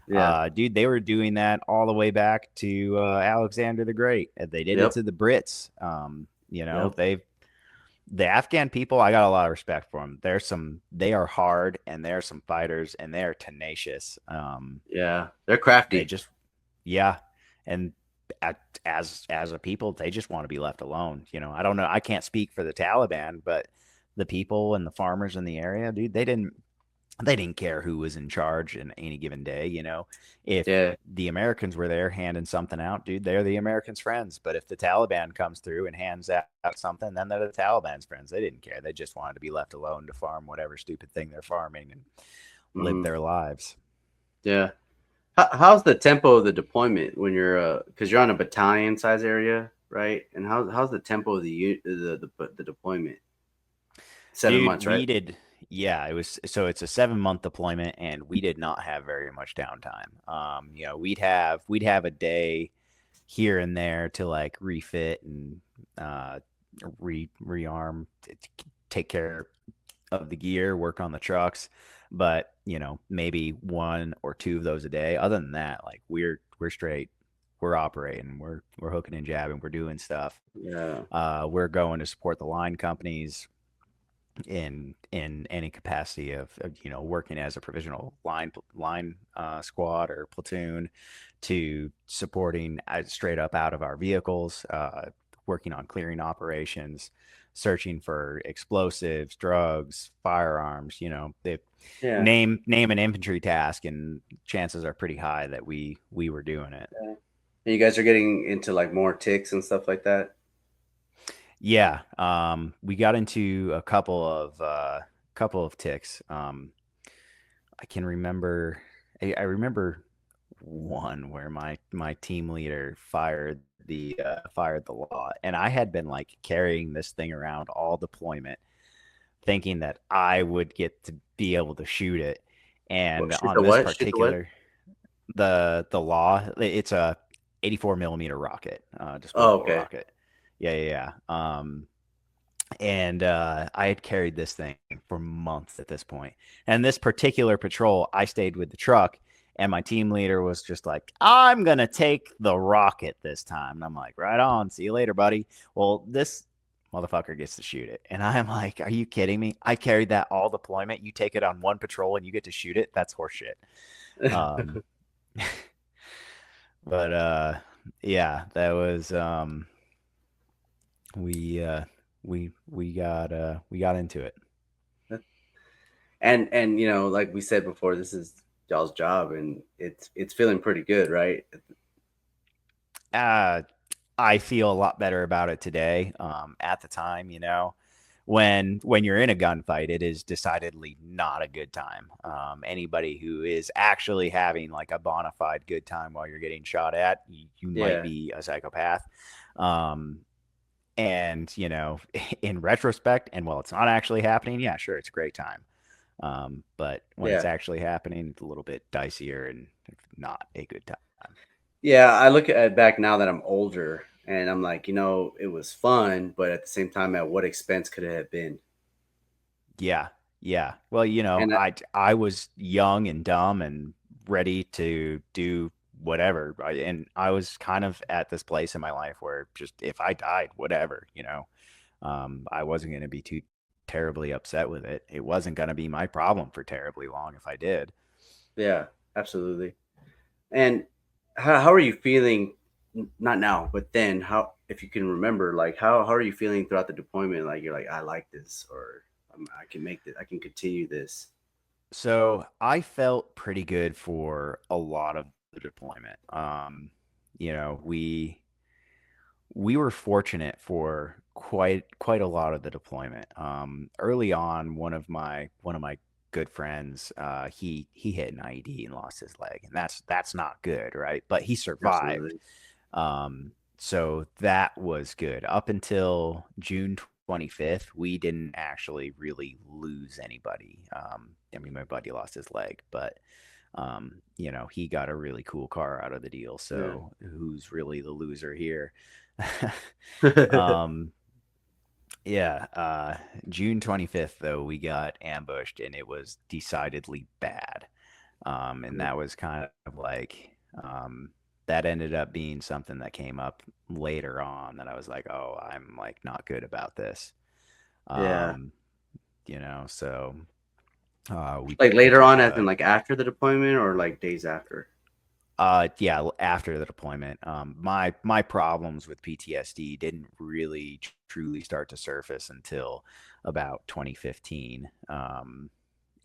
Yeah. Dude, they were doing that all the way back to Alexander the Great. They did it Yep. to the Brits. Yep. The Afghan people, I got a lot of respect for them. They are hard, and they're some fighters, and they are tenacious. Yeah. They're They crafty. just, yeah, and as a people, they just want to be left alone. I don't know. I can't speak for the Taliban, but the people and the farmers in the area, dude, they didn't care who was in charge in any given day. If Yeah. the Americans were there handing something out, dude, they're the Americans' friends. But if the Taliban comes through and hands out something, then they're the Taliban's friends. They didn't care. They just wanted to be left alone to farm whatever stupid thing they're farming and live Hmm. their lives. Yeah. How's the tempo of the deployment when you're because you're on a battalion size area, right? And how's the tempo of the deployment? 7 months, Dude, right? yeah, it's a 7 month deployment, and we did not have very much downtime. We'd have a day here and there to like refit and uh, rearm, take care of the gear, work on the trucks, but maybe 1 or 2 of those a day. Other than that, like we're straight, we're operating, we're hooking and jabbing, we're doing stuff. Yeah. We're going to support the line companies. in any capacity of working as a provisional line squad or platoon, to supporting straight up out of our vehicles, working on clearing operations, searching for explosives, drugs, firearms. They Yeah. name an infantry task, and chances are pretty high that we were doing it. Yeah. And you guys are getting into like more ticks and stuff like that. Yeah, we got into a couple of ticks. I can remember. I remember one where my team leader fired the law, and I had been like carrying this thing around all deployment, thinking that I would get to be able to shoot it. What, And shoot on the this what? Shoot the what? particular the law, it's a 84 millimeter rocket, Oh, disposable okay. rocket. Yeah, yeah, yeah. And I had carried this thing for months at this point. And this particular patrol, I stayed with the truck, and my team leader was just like, "I'm gonna take the rocket this time." And I'm like, "Right on, see you later, buddy." Well, this motherfucker gets to shoot it, and I'm like, "Are you kidding me? I carried that all deployment. You take it on one patrol, and you get to shoot it? That's horseshit." Um, but yeah, that was we we got into it. And like we said before, this is y'all's job, and it's feeling pretty good, right? Uh, I feel a lot better about it today. At the time, when you're in a gunfight, it is decidedly not a good time. Anybody who is actually having like a bona fide good time while you're getting shot at, you might Yeah. be a psychopath. Um, and in retrospect, and while it's not actually happening, yeah, sure, it's a great time. But when it's Yeah. actually happening, it's a little bit dicier and not a good time. Yeah, I look at it back now that I'm older, and I'm like, it was fun, but at the same time, at what expense could it have been? Yeah, yeah. Well, And I was young and dumb and ready to do whatever, and I was kind of at this place in my life where just if I died, whatever, I wasn't going to be too terribly upset with it. It wasn't going to be my problem for terribly long if I did. yeah, absolutely. And how are you feeling? Not now, but then, how, if you can remember, like how are you feeling throughout the deployment? Like you're like, I like this, or I can make this, I can continue this. So I felt pretty good for a lot of the deployment. You know, we were fortunate for quite a lot of the deployment. Early on, one of my good friends, he hit an IED and lost his leg, and that's not good, right? But he survived. Absolutely. So that was good. Up until June 25th, we didn't actually really lose anybody. I mean, my buddy lost his leg, but he got a really cool car out of the deal. Yeah. So who's really the loser here? um, yeah, June 25th, though, we got ambushed, and it was decidedly bad. And that was kind of like, that ended up being something that came up later on that I was like, oh, I'm like not good about this. Yeah. Um, so we Like we later took on, as in like after the deployment, or like days after. yeah, after the deployment. My problems with PTSD didn't really truly start to surface until about 2015. And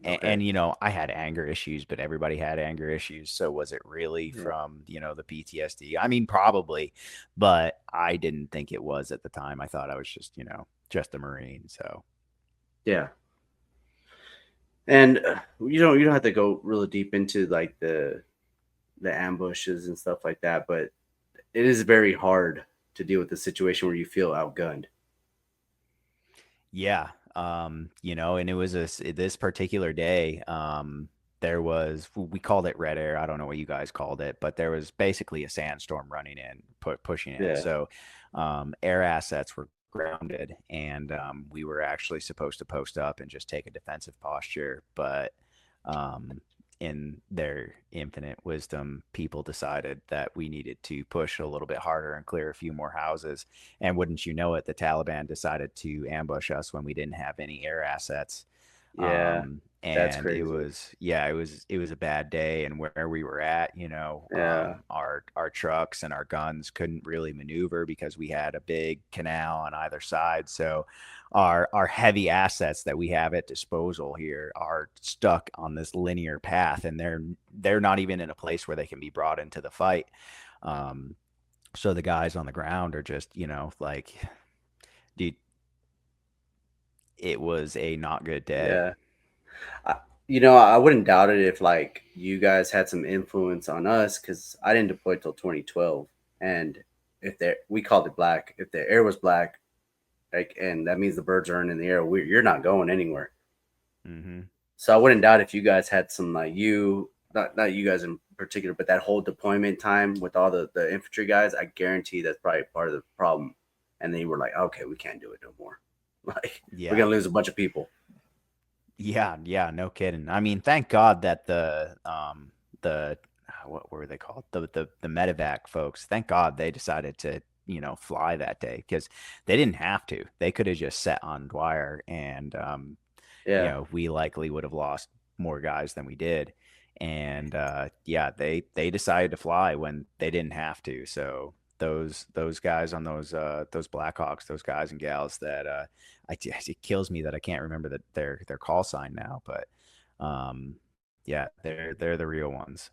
Okay. I had anger issues, but everybody had anger issues. So was it really Yeah. from, the PTSD? I mean, probably, but I didn't think it was at the time. I thought I was just, just a Marine. So Yeah. And you don't have to go really deep into like the ambushes and stuff like that, but it is very hard to deal with the situation where you feel outgunned. yeah, and it was this particular day. There was, we called it red air. I don't know what you guys called it, but there was basically a sandstorm running in, pushing in. Yeah. So air assets were grounded, and we were actually supposed to post up and just take a defensive posture, but um, in their infinite wisdom, people decided that we needed to push a little bit harder and clear a few more houses. And wouldn't you know it, the Taliban decided to ambush us when we didn't have any air assets. Yeah, that's And it crazy. was, yeah, it was a bad day. And where we were at, Yeah, our trucks and our guns couldn't really maneuver because we had a big canal on either side. So our heavy assets that we have at disposal here are stuck on this linear path, and they're not even in a place where they can be brought into the fight. Um, so the guys on the ground are just, like, dude, it was a not good day. yeah. I, I wouldn't doubt it if like you guys had some influence on us because I didn't deploy till 2012, and if there we called it black. If the air was black, like, and that means the birds aren't in the air, you're not going anywhere. Hmm. So I wouldn't doubt if you guys had some like not you guys in particular, but that whole deployment time with all the infantry guys. I guarantee that's probably part of the problem. And they were like, okay, we can't do it no more. Like we're Yeah. gonna lose a bunch of people. Yeah, yeah, no kidding. I mean, thank God that the what were they called? The medevac folks. Thank God they decided to, fly that day because they didn't have to. They could have just sat on Dwyer, and Yeah, we likely would have lost more guys than we did. And yeah, they decided to fly when they didn't have to. So those guys on those Blackhawks, those guys and gals that it kills me that I can't remember their call sign now, but um, yeah, they're the real ones.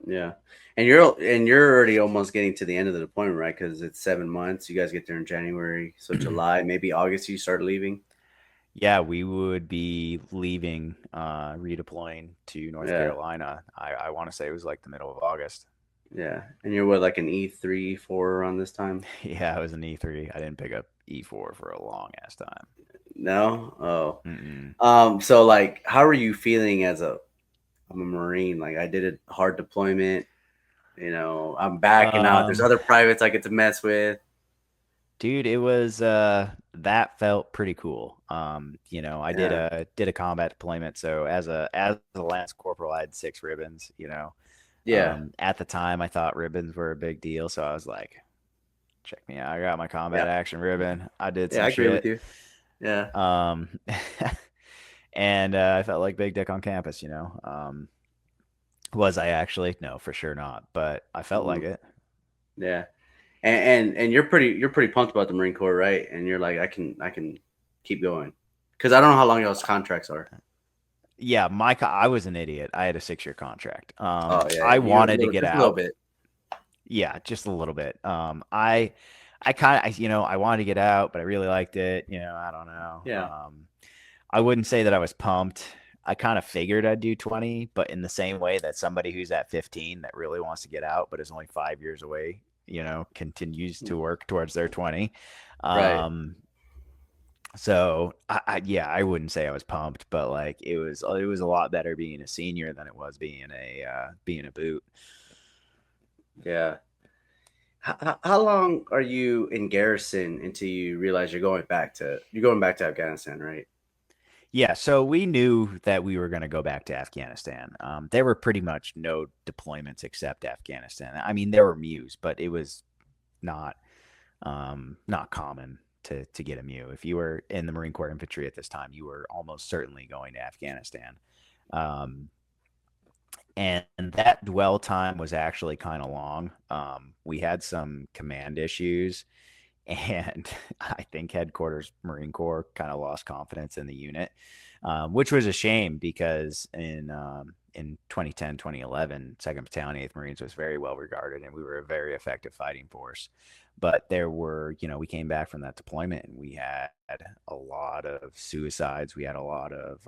yeah. And you're already almost getting to the end of the deployment, right? Because it's 7 months. You guys get there in January, so July, maybe August, you start leaving. Yeah, we would be leaving, redeploying to North Yeah, Carolina. I want to say it was like the middle of August. yeah. And you're what, like an E3, E4 around this time? Yeah, it was an E3. I didn't pick up E4 for a long ass time. No. Oh. Mm-mm. So like, how are you feeling as I'm a Marine. Like I did a hard deployment. I'm backing out. There's Um, other privates I get to mess with. Dude, it was that felt pretty cool. I Yeah, did a combat deployment, so as a lance corporal, I had 6 ribbons. yeah, At the time, I thought ribbons were a big deal, so I was like, check me out. I got my yeah, combat action ribbon. I did yeah. some I agree with shit. you. Yeah, Um, and I felt like Big Dick on campus. Was I actually? No, for sure not. But I felt hmm like it. yeah. And you're pretty pumped about the Marine Corps, right? And you're like, I can keep going because I don't know how long y'all's contracts are. Yeah, I was an idiot. I had a 6-year contract. Oh yeah, I you wanted to get just a little out. bit. Yeah, just a little bit. I kind of, I wanted to get out, but I really liked it. I don't know. Yeah, I wouldn't say that I was pumped. I kind of figured I'd do 20, but in the same way that somebody who's at 15 that really wants to get out, but is only 5 years away, continues to work towards their 20. right. Um, so yeah, I wouldn't say I was pumped, but like it was a lot better being a senior than it was being a boot. Yeah. How long are you in garrison until you realize you're going back to Afghanistan, right? Yeah, so we knew that we were going to go back to Afghanistan. There were pretty much no deployments except Afghanistan. I mean, there were MEUs, but it was not not common to get a MEU. If you were in the Marine Corps infantry at this time, you were almost certainly going to Afghanistan. Um, and that dwell time was actually kind of long. We had some command issues, and I think headquarters Marine Corps kind of lost confidence in the unit, which was a shame because in 2010, 2011, 2nd Battalion, 8th Marines was very well regarded, and we were a very effective fighting force. But there were, we came back from that deployment, and we had a lot of suicides. We had a lot of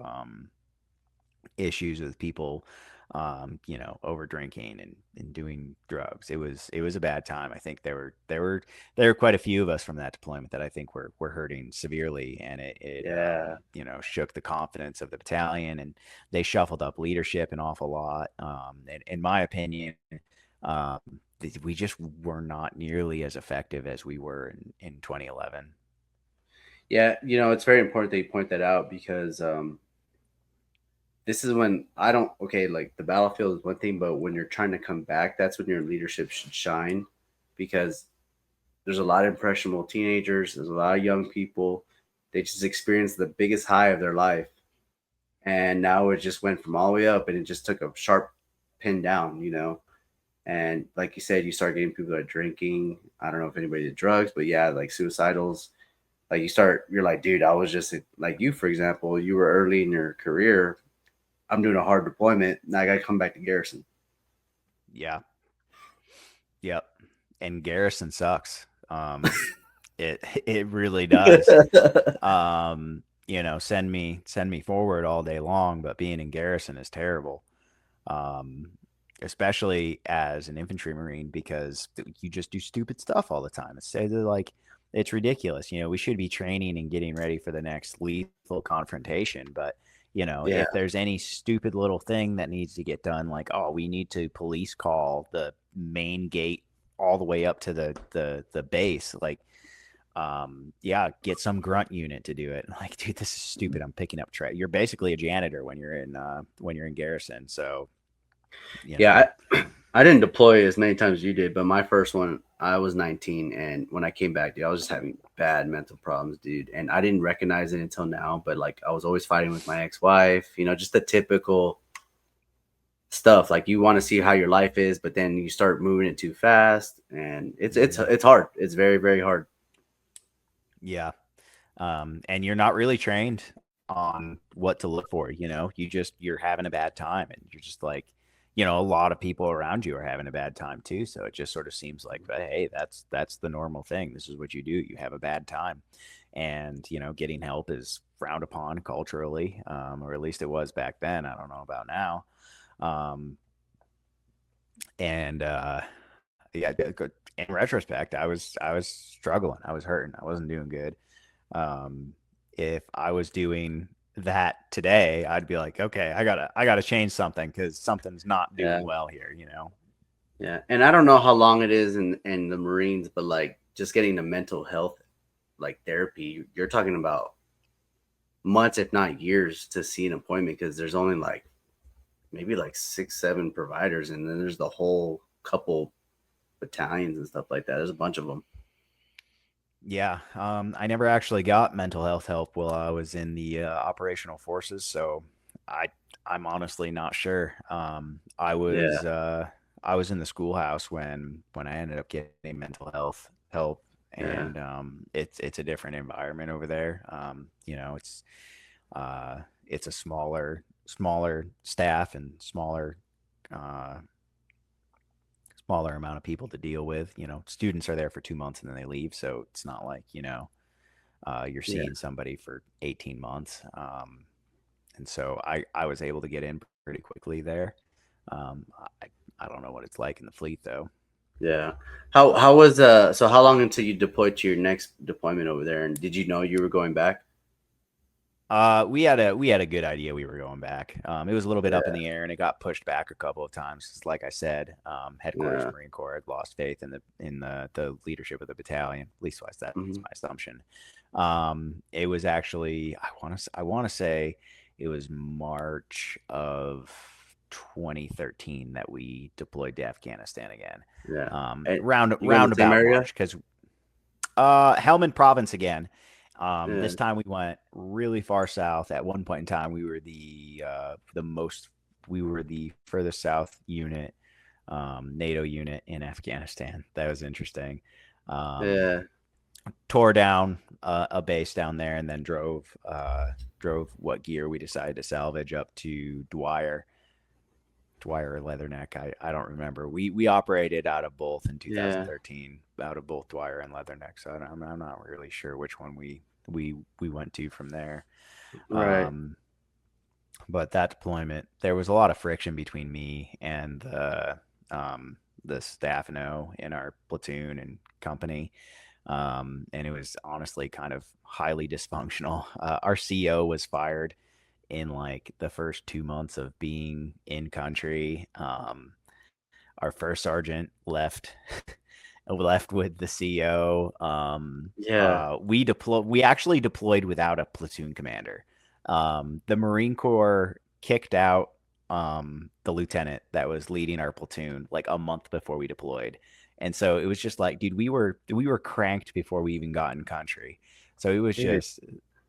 issues with people over drinking and doing drugs. It was a bad time. I think there were quite a few of us from that deployment that I think were hurting severely, and Yeah. shook the confidence of the battalion, and they shuffled up leadership an awful lot. In my opinion, um, we just were not nearly as effective as we were in 2011. Yeah, it's very important that you point that out because this is when I don't okay, like the battlefield is one thing, but when you're trying to come back, that's when your leadership should shine because there's a lot of impressionable teenagers, there's a lot of young people. They just experienced the biggest high of their life. And now it just went from all the way up and it just took a sharp pin down, you know. And like you said, you start getting people that are drinking. I don't know if anybody did drugs, but yeah, like suicidals. Like you're like, dude, I was just like you, for example, you were early in your career. I'm doing a hard deployment. Now I got to come back to Garrison. Yeah. Yep. And Garrison sucks. It it really does. Send me forward all day long, but being in Garrison is terrible. Um, Especially as an infantry marine because you just do stupid stuff all the time. It's ridiculous. We should be training and getting ready for the next lethal confrontation, but Yeah. if there's any stupid little thing that needs to get done, like, oh, we need to police call the main gate all the way up to the base, like, yeah, get some grunt unit to do it. Like, dude, this is stupid. I'm picking up tray. You're basically a janitor when you're in Garrison. So, you know, Yeah. I didn't deploy as many times as you did, but my first one, I was 19. And when I came back, dude, I was just having bad mental problems, dude. And I didn't recognize it until now, but like I was always fighting with my ex wife, you know, just the typical stuff. Like you want to see how your life is, but then you start moving it too fast. And it's hard. It's very, very hard. yeah. And you're not really trained on what to look for. You're having a bad time, and you're just like, a lot of people around you are having a bad time too. So it just sort of seems like, hey, that's the normal thing. This is what you do. You have a bad time, and getting help is frowned upon culturally, or at least it was back then. I don't know about now. Um, and yeah, in retrospect, I was struggling. I was hurting. I wasn't doing good. Um, if I was doing that today, I'd be like, okay, I gotta change something because something's not Yeah. doing well here. Yeah. And I don't know how long it is in the Marines, but like just getting the mental health like therapy, you're talking about months, if not years, to see an appointment because there's only like maybe like 6, 7 providers, and then there's the whole couple battalions and stuff like that. There's a bunch of them. Yeah, I never actually got mental health help while I was in the operational forces, so I I'm honestly not sure. Yeah, I was in the schoolhouse when I ended up getting mental health help, yeah, and it's a different environment over there. It's a smaller staff and uh, smaller amount of people to deal with. Students are there for 2 months and then they leave, so it's not like you're yeah, seeing somebody for 18 months. And so I was able to get in pretty quickly there. Um, I, I don't know what it's like in the fleet though. yeah. How was so how long until you deployed to your next deployment over there? And did you know you were going back? We had a good idea we were going back. It was a little bit up in Yeah, the air, and it got pushed back a couple of times. Like I said, headquarters yeah. Marine Corps had lost faith in the leadership of the battalion. At least that's Hmm. my assumption. It was actually I want to say it was March of 2013 that we deployed to Afghanistan again. Yeah. Um, And round you went to the same roundabout area? March because Helmand Province again. Yeah, This time we went really far south. At one point in time, we were we were the furthest south unit, NATO unit in Afghanistan. That was interesting. Um, yeah, Tore down a base down there, and then drove what gear we decided to salvage up to Dwyer or Leatherneck. I don't remember. We operated out of both in yeah. 2013, out of both Dwyer and Leatherneck. So I'm not really sure which one we went to from there. Right. Um, but that deployment, there was a lot of friction between me and the staff in our platoon and company. And it was honestly kind of highly dysfunctional. Our CO was fired in like the first 2 months of being in country. Our first sergeant left with the CO. Yeah. We actually deployed without a platoon commander. The Marine Corps. kicked out the lieutenant that was leading our platoon like a month before we deployed. And so it was just like, dude, we were cranked before we even got in country. So it was Dude. just,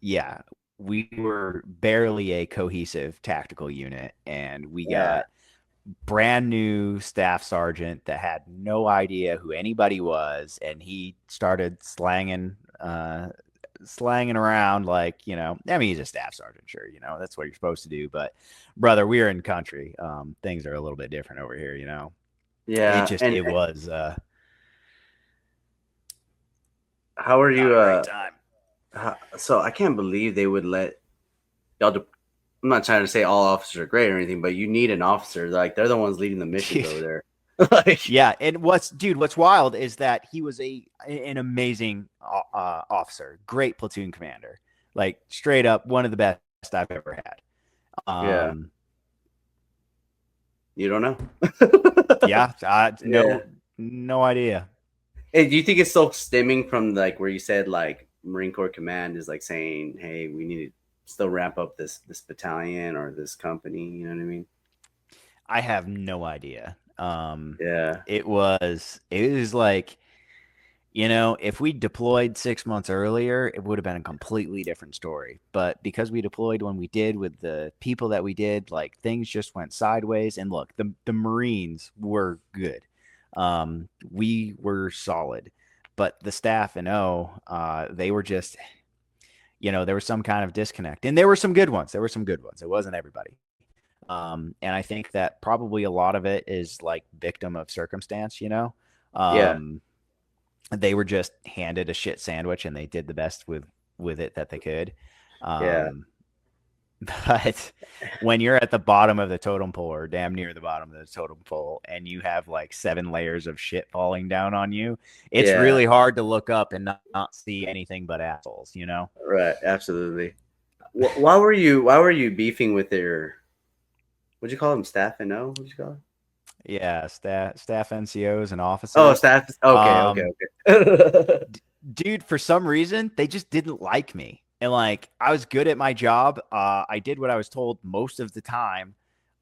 yeah, we were barely a cohesive tactical unit, and we Yeah. got brand new staff sergeant that had no idea who anybody was, and he started slanging around like, I mean, he's a staff sergeant, sure, that's what you're supposed to do, but brother, we're in country. Things are a little bit different over here. It Yeah. just And it was how are not you? a great time. So I can't believe they would let y'all. I'm not trying to say all officers are great or anything, but you need an officer. Like they're the ones leading the missions over there. Like, Yeah, and what's wild is that he was an amazing officer, great platoon commander, like straight up one of the best I've ever had. yeah, Um, you don't know. yeah, Yeah. no idea. Hey, do you think it's still stemming from like where you said like Marine Corps Command is like saying, "Hey, we need to still ramp up this battalion or this company"? You know what I mean? I have no idea. Yeah. It was like, if we deployed 6 months earlier, it would have been a completely different story. But because we deployed when we did with the people that we did, like things just went sideways. And look, the Marines were good. We were solid, but the staff and they were just, there was some kind of disconnect. And there were some good ones. There were some good ones. It wasn't everybody. And I think that probably a lot of it is like victim of circumstance. Yeah. Um, they were just handed a shit sandwich and they did the best with it that they could. Yeah. Um, but when you're at the bottom of the totem pole or damn near the bottom of the totem pole and you have like 7 layers of shit falling down on you, it's Yeah. really hard to look up and not see anything but assholes. Right. Absolutely. Why were you beefing with their what'd you call them? Staff and no? What'd you call them? Yeah, staff NCOs and Oh, officers. staff. Okay. Okay. Um, Okay. dude, for some reason, they just didn't like me. And like, I was good at my job. I did what I was told most of the time.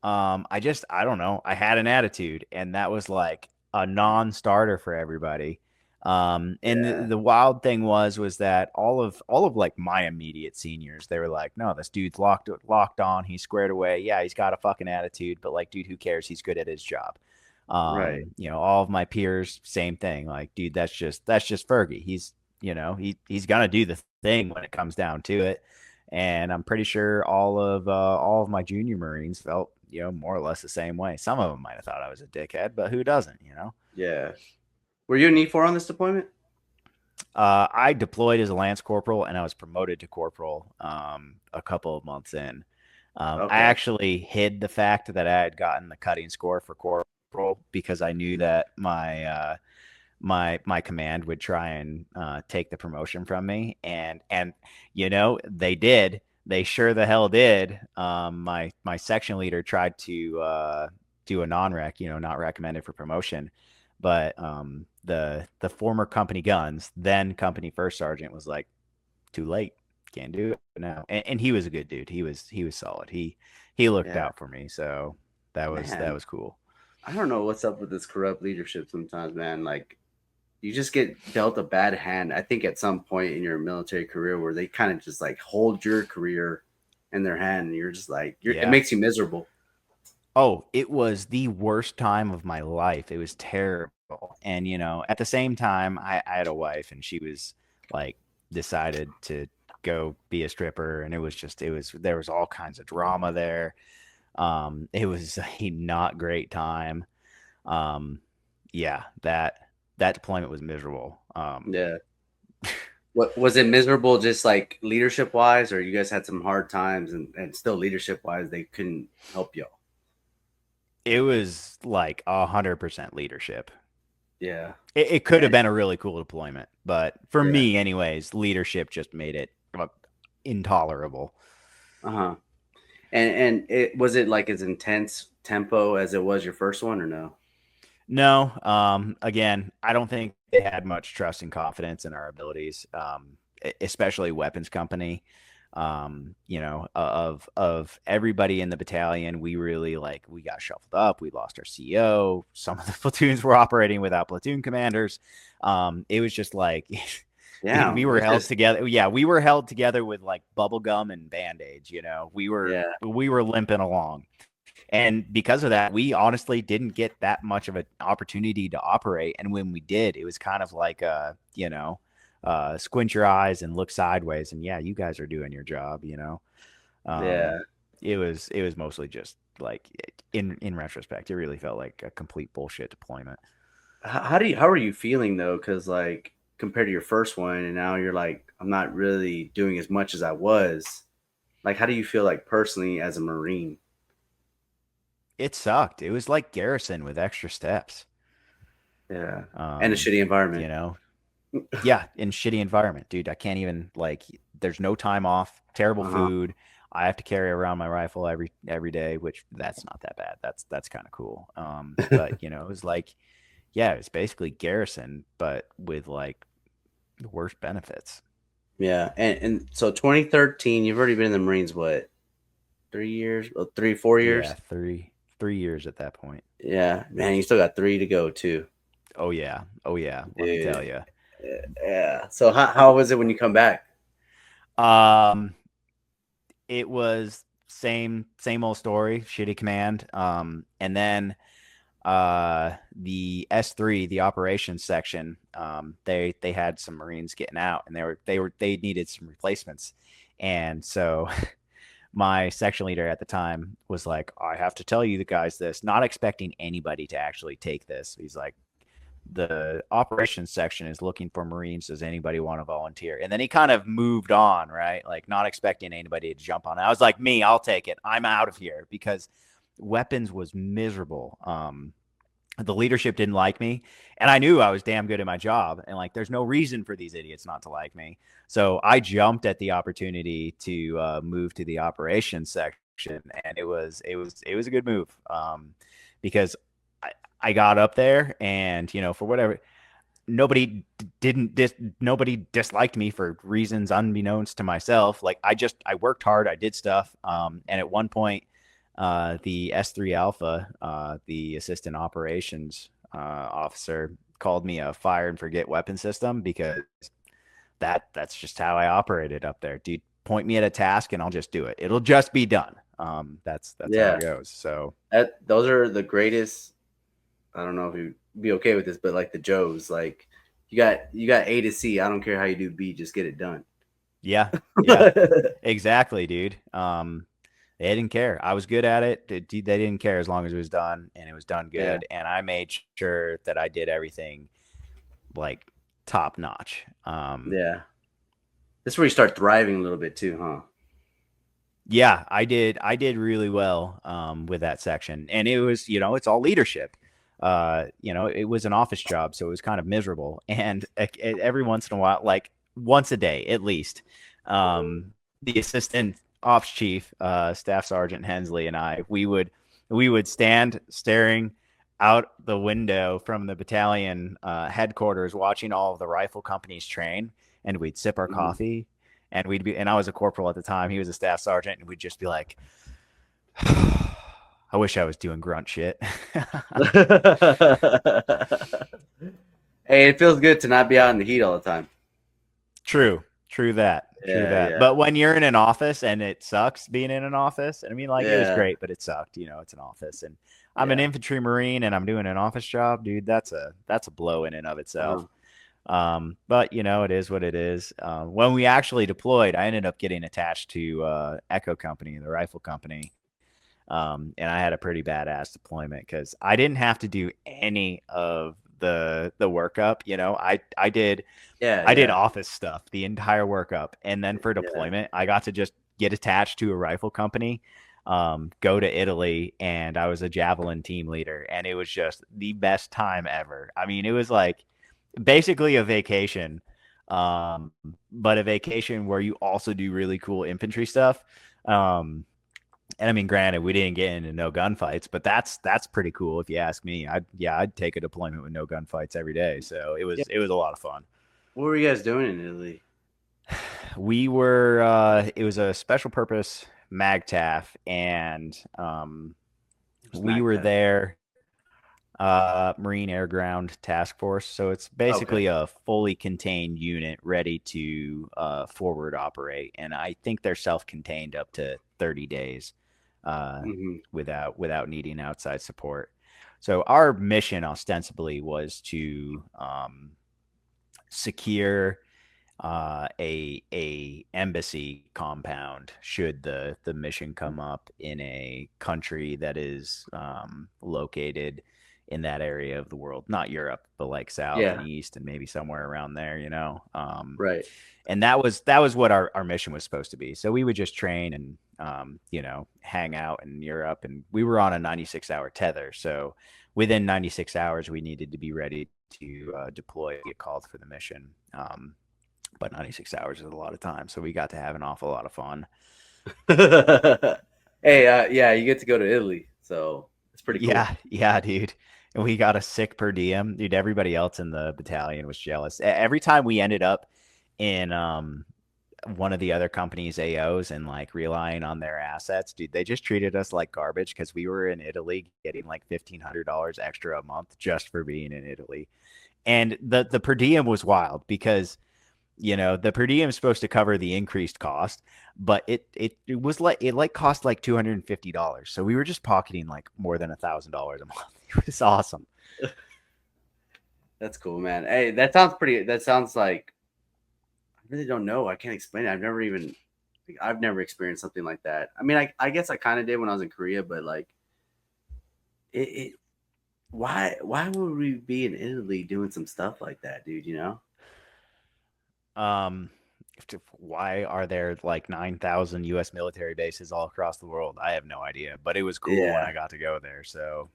I don't know. I had an attitude, and that was like a non-starter for everybody. And the, Yeah. the wild thing was that all of like my immediate seniors, they were like, no, this dude's locked on. He's squared away. Yeah, he's got a fucking attitude, but like, dude, who cares? He's good at his job. Right. All of my peers, same thing. Like, dude, that's just Fergie. He's gonna do the thing when it comes down to it. And I'm pretty sure all of my junior Marines felt, more or less the same way. Some of them might have thought I was a dickhead, but who doesn't? Yeah. Were you an E4 on this deployment? I deployed as a lance corporal and I was promoted to corporal a couple of months in. I Okay. actually hid the fact that I had gotten the cutting score for corporal because I knew that my command would try and take the promotion from me, and they did. They sure the hell did. My section leader tried to do a non-rec, not recommended for promotion, but the former company guns, then company first sergeant, was like, too late, can't do it now. And he was a good dude. He was solid. He looked Yeah. out for me, so that Man, was cool. I don't know what's up with this corrupt leadership sometimes, man. Like you just get dealt a bad hand, I think, at some point in your military career where they kind of just like hold your career in their hand and you're just like it Yeah. makes you miserable. Oh, it was the worst time of my life. It was terrible. And, at the same time, I had a wife and she was like decided to go be a stripper. And there was all kinds of drama there. It was a not great time. Um, yeah, that deployment was miserable. Yeah. What was it miserable just like leadership wise, or you guys had some hard times and still leadership wise they couldn't help y'all? It was like 100% leadership. Yeah. It could have been a really cool deployment, but for Yeah. me, anyways, leadership just made it intolerable. Uh-huh. And it was it like as intense tempo as it was your first one or no? No, again, I don't think they had much trust and confidence in our abilities, especially weapons company. of everybody in the battalion, we really we got shuffled up. We lost our CEO. Some of the platoons were operating without platoon commanders. It was just like we Damn, were it's held just together. Yeah, we were held together with like bubble gum and band-aids. yeah, We were limping along. And because of that, we honestly didn't get that much of an opportunity to operate. And when we did, it was kind of like squint your eyes and look sideways. And yeah, you guys are doing your job. yeah. It was mostly just like in retrospect, it really felt like a complete bullshit deployment. How are you feeling though? Because like compared to your first one, and now you're like, I'm not really doing as much as I was. Like, how do you feel like personally as a Marine? It sucked. It was like Garrison with extra steps. Yeah, and a Um, shitty you environment. know, yeah, in shitty environment, dude. I can't even there's no time off, terrible Uh huh. food. I have to carry around my rifle every day, which that's not that bad. That's kind of cool. But it was like, yeah, it's basically Garrison, but with like the worst benefits. Yeah, and so 2013, you've already been in the Marines. What, 3 years? Oh, 3, 4 years? Yeah, three years at that point. Yeah, man, you still got 3 to go too, Oh yeah, oh yeah. Let me tell dude. you. Yeah. So how was it when you come back? Um, it was same old story, shitty command. And then the S3, the operations section, they had some Marines getting out, and they needed some replacements. And so my section leader at the time was like, I have to tell you the guys this, not expecting anybody to actually take this. He's like, the operations section is looking for Marines. Does anybody want to volunteer? And then he kind of moved on, right? Like not expecting anybody to jump on it. I was like, me, I'll take it. I'm out of here because weapons was miserable. The leadership didn't like me, and I knew I was damn good at my job, and like there's no reason for these idiots not to like me. So I jumped at the opportunity to move to the operations section, and it was a good move, because I got up there, and for whatever, nobody nobody disliked me for reasons unbeknownst to myself. Like I worked hard, I did stuff, and at one point, the S3 Alpha, the assistant operations officer, called me a fire and forget weapon system, because that's just how I operated up there. Dude, point me at a task and I'll just do it. It'll just be done. That's how Yeah, it goes. So those are the greatest. I don't know if you'd be okay with this, but like the Joes, like you got A to C. I don't care how you do B, just get it done. yeah, yeah, exactly, dude. They didn't care. I was good at it. They didn't care as long as it was done, and it was done Yeah, good. And I made sure that I did everything like top notch. yeah. This is where you start thriving a little bit too, huh? Yeah, I did really well with that section, and it was it's all leadership. It was an office job, so it was kind of miserable. And every once in a while, like once a day at least, the assistant ops chief, Staff Sergeant Hensley, and we would stand staring out the window from the battalion headquarters, watching all of the rifle companies train, and we'd sip our Mhm. coffee, and I was a corporal at the time. He was a staff sergeant, and we'd just be like, I wish I was doing grunt shit. Hey, it feels good to not be out in the heat all the time. True, true that, true Yeah, that. yeah, But when you're in an office, and it sucks being in an office, and I mean, like it was yeah, great, but it sucked. It's an office, and I'm an yeah. infantry marine, and I'm doing an office job, dude. That's a blow in and of Uh-huh. itself. But it is what it is. When we actually deployed, I ended up getting attached to Echo Company, the rifle company. And I had a pretty badass deployment because I didn't have to do any of the workup. I did Yeah, I did yeah, office stuff, the entire workup, and then for yeah. deployment, I got to just get attached to a rifle company, go to Italy, and I was a javelin team leader, and it was just the best time ever. I mean, it was like basically a vacation, um, but a vacation where you also do really cool infantry stuff. Um, and I mean, granted, we didn't get into no gunfights, but that's pretty cool if you ask me. I'd take a deployment with no gunfights every day. So it Yeah. was a lot of fun. What were you guys doing in Italy? We were it was a special purpose MAGTAF, and What's we were MACTA? there, Marine Air Ground Task Force. So it's Okay. basically a fully contained unit ready to forward operate, and I think they're self-contained up to 30 days uh, Hmm. without needing outside support. So our mission ostensibly was to secure a embassy compound should the mission come up in a country that is located in that area of the world, not Europe, but like South and Yeah. East and maybe somewhere around there, Right. and that was what our mission was supposed to be. So we would just train and hang out in Europe, and we were on a 96-hour tether. So within 96 hours, we needed to be ready to deploy, get called for the mission. But 96 hours is a lot of time, so we got to have an awful lot of fun. Hey, yeah, you get to go to Italy, so it's pretty cool. Yeah, dude. And we got a sick per diem, dude. Everybody else in the battalion was jealous. Every time we ended up in one of the other company's AOs and like relying on their assets, dude, they just treated us like garbage because we were in Italy getting like $1,500 extra a month just for being in Italy. And the per diem was wild because the per diem is supposed to cover the increased cost, but it was like it like cost like $250. So we were just pocketing like more than $1,000 a month. It was awesome. That's cool, man. Hey, that sounds pretty. That sounds like I really don't know. I can't explain it. I've never experienced something like that. I mean, I guess I kind of did when I was in Korea, but like, it why would we be in Italy doing some stuff like that, dude? You know? Um, why are there like 9,000 U.S. military bases all across the world? I have no idea, but it was cool when Yeah. I got to go there. So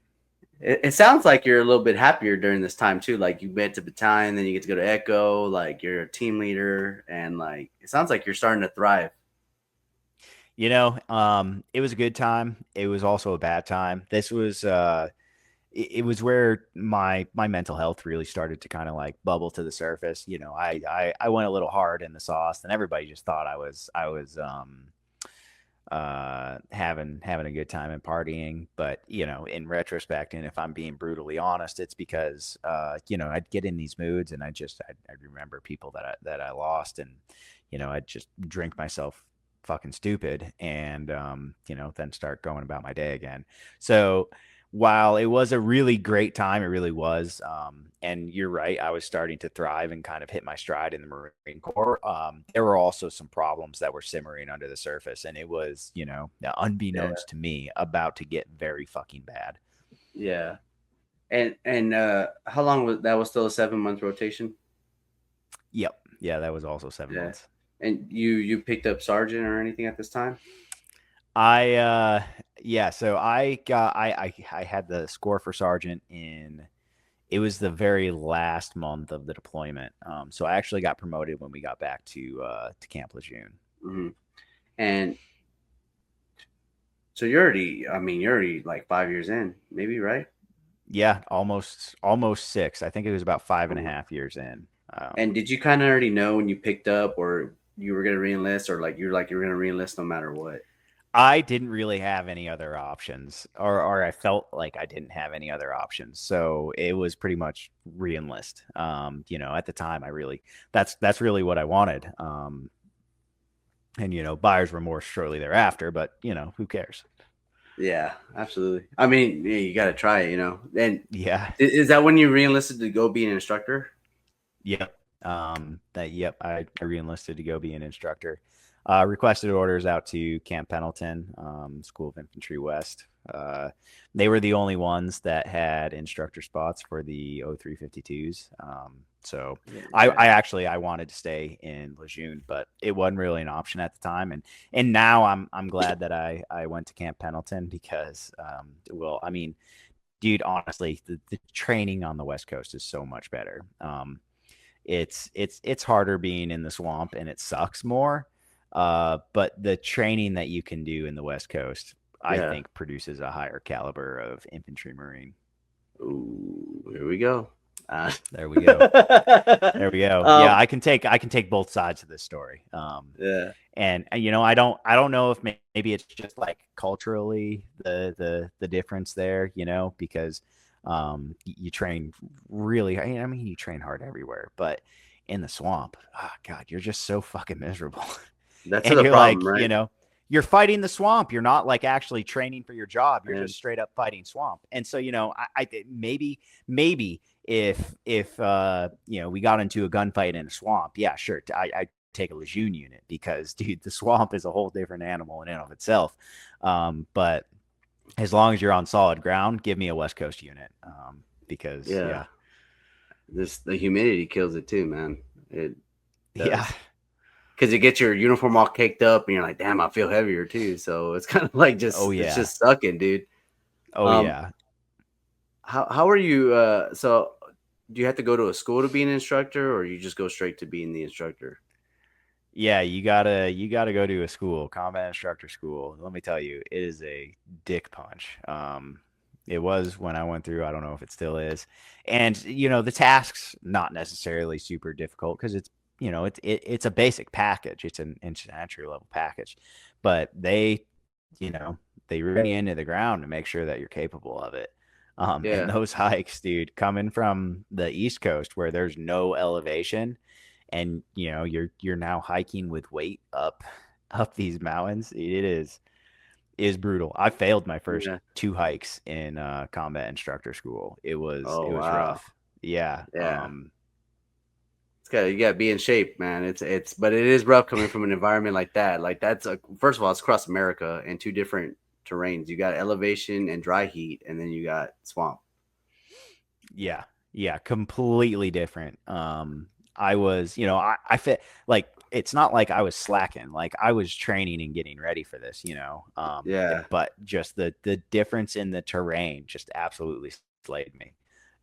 It sounds like you're a little bit happier during this time too. Like you went to battalion, then you get to go to Echo. Like you're a team leader, and like it sounds like you're starting to thrive. it was a good time. It was also a bad time. This was it was where my mental health really started to kind of like bubble to the surface. I went a little hard in the sauce, and everybody just thought I was having a good time and partying. But in retrospect, and if I'm being brutally honest, it's because I'd get in these moods, and I'd remember people that I lost, and I'd just drink myself fucking stupid, and then start going about my day again. So while it was a really great time, it really was. And you're right, I was starting to thrive and kind of hit my stride in the Marine Corps. There were also some problems that were simmering under the surface, and it was, Yeah, unbeknownst to me, about to get very fucking bad. yeah. And how long was that? Was still a 7 month rotation? Yep. Yeah, that was also seven Yeah. months. And you picked up sergeant or anything at this time? I yeah, so I had the score for sergeant in it was the very last month of the deployment. So I actually got promoted when we got back to Camp Lejeune. Hmm. And so you're already like 5 years in, maybe, right? Yeah, almost six. I think it was about five and a Mhm. half years in. And did you kind of already know when you picked up, or you were gonna reenlist, or like you were gonna reenlist no matter what? I didn't really have any other options, or I felt like I didn't have any other options. So it was pretty much reenlist. At the time, that's really what I wanted. And buyer's remorse shortly thereafter, but who cares? Yeah, absolutely. I mean, yeah, you got to try it, And Yeah. is that when you reenlisted to go be an instructor? Yep. Yep. I reenlisted to go be an instructor. Requested orders out to Camp Pendleton, School of Infantry West. They were the only ones that had instructor spots for the 0352s. So Yeah, I wanted to stay in Lejeune, but it wasn't really an option at the time. And now I'm glad that I went to Camp Pendleton because well, I mean, dude, honestly, the training on the West Coast is so much better. It's harder being in the swamp, and it sucks more. But the training that you can do in the West Coast, I yeah. think, produces a higher caliber of infantry marine. Ooh, here we go. Uh, There we go. There we go. Yeah, um, I can take both sides of this story. yeah, And I don't know if maybe it's just like culturally the difference there, because you train really. I mean, you train hard everywhere, but in the swamp, oh God, you're just so fucking miserable. that's And the you're problem, like, right? you're fighting the swamp. You're not like actually training for your job. You're And just straight up fighting swamp. And so, maybe if we got into a gunfight in a swamp, yeah, sure, I take a Lejeune unit because, dude, the swamp is a whole different animal in and of itself. But as long as you're on solid ground, give me a West Coast unit. Because yeah, yeah, this the humidity kills it too, man. It yeah, does. Because you get your uniform all caked up, and you're like, "Damn, I feel heavier too." So it's kind of like oh just it's yeah, just sucking, dude. oh Um, yeah. how are you? So do you have to go to a school to be an instructor, or you just go straight to being the instructor? Yeah, you gotta go to a school, combat instructor school. Let me tell you, it is a dick punch. It was when I went through. I don't know if it still is. And the tasks not necessarily super difficult because it's a basic package. It's an entry level package, but you know they run you into the ground to make sure that you're capable of it. And Yeah, those hikes, dude, coming from the East Coast where there's no elevation and you're now hiking with weight up these mountains. It is brutal. I failed my first yeah. two hikes in combat instructor school. It was Oh it was wow, rough. Yeah. yeah. It's got you got to be in shape, man. But it is rough coming from an environment like that. Like that's first of all, it's across America in two different terrains. You got elevation and dry heat, and then you got swamp. Yeah. Yeah, completely different. I was, I fit like it's not like I was slacking. Like I was training and getting ready for this. Yeah, But just the difference in the terrain just absolutely slayed me.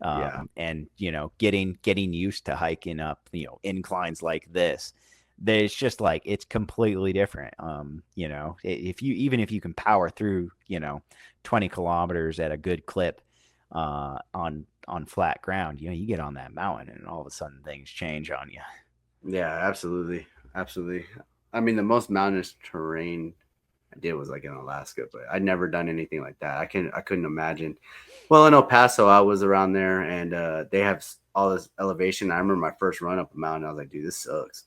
yeah, And getting used to hiking up, inclines like this. There's just like it's completely different. If you can power through, 20 kilometers at a good clip on flat ground, you get on that mountain and all of a sudden things change on you. yeah. Absolutely, absolutely. I mean, the most mountainous terrain I did was like in Alaska, but I'd never done anything like that. I couldn't imagine. Well, in El Paso, I was around there, and they have all this elevation. I remember my first run up a mountain. I was like, dude, this sucks.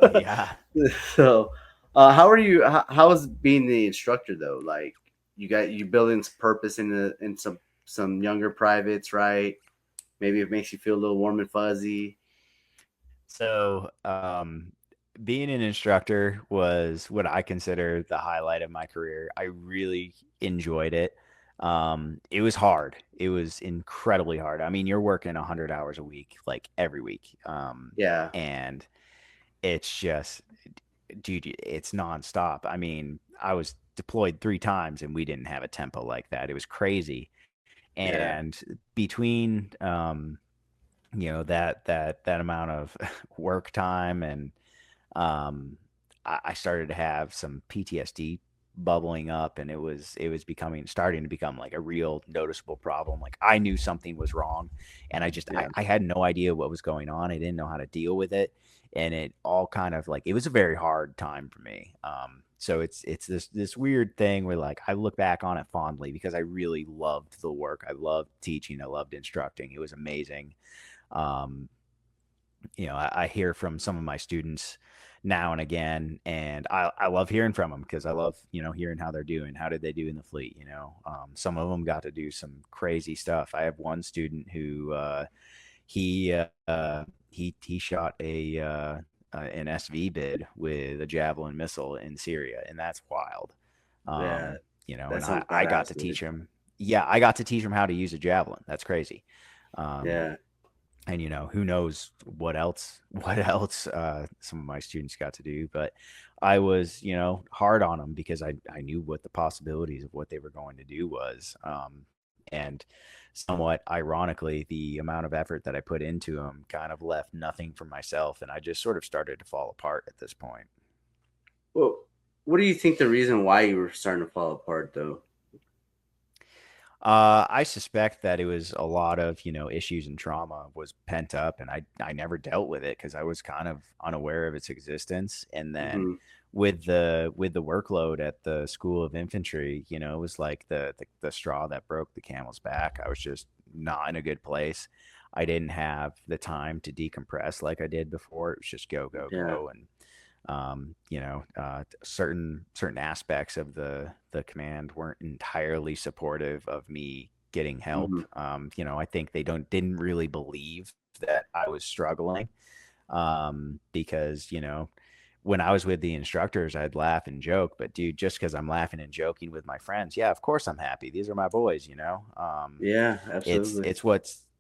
Yeah. So, how are you? How is being the instructor though? Like, you building some purpose in some younger privates, right? Maybe it makes you feel a little warm and fuzzy. So, being an instructor was what I consider the highlight of my career. I really enjoyed it. It was hard. It was incredibly hard. I mean, you're working 100 hours a week, like every week. Yeah, And it's just, dude, it's nonstop. I mean, I was deployed 3 times and we didn't have a tempo like that. It was crazy. yeah, And between, that amount of work time and um, I started to have some PTSD bubbling up, and it was starting to become like a real noticeable problem. Like I knew something was wrong, and yeah. I had no idea what was going on. I didn't know how to deal with it, and it all kind of like it was a very hard time for me. So it's this weird thing where like I look back on it fondly because I really loved the work. I loved teaching. I loved instructing. It was amazing. Um, I hear from some of my students now and again, and I love hearing from them because I love, hearing how they're doing. How did they do in the fleet? Some of them got to do some crazy stuff. I have one student who he he shot an SV bid with a javelin missile in Syria, and that's wild. Yeah, And that I, sounds I got badass, to dude. teach him. Yeah, I got to teach him how to use a javelin. That's crazy. Um, Yeah, and who knows what else some of my students got to do, but I was hard on them because I knew what the possibilities of what they were going to do was, and somewhat ironically the amount of effort that I put into them kind of left nothing for myself, and I just sort of started to fall apart at this point. well, what do you think the reason why you were starting to fall apart though? I suspect that it was a lot of, issues and trauma was pent up, and I never dealt with it because I was kind of unaware of its existence. And then Hmm. with the workload at the School of Infantry, it was like the straw that broke the camel's back. I was just not in a good place. I didn't have the time to decompress like I did before. It was just go, go, Yeah. go, and certain aspects of the command weren't entirely supportive of me getting help. Hmm. I think they didn't really believe that I was struggling, because when I was with the instructors, I'd laugh and joke. But dude, just because I'm laughing and joking with my friends, yeah, of course I'm happy. These are my boys. Yeah, It's absolutely.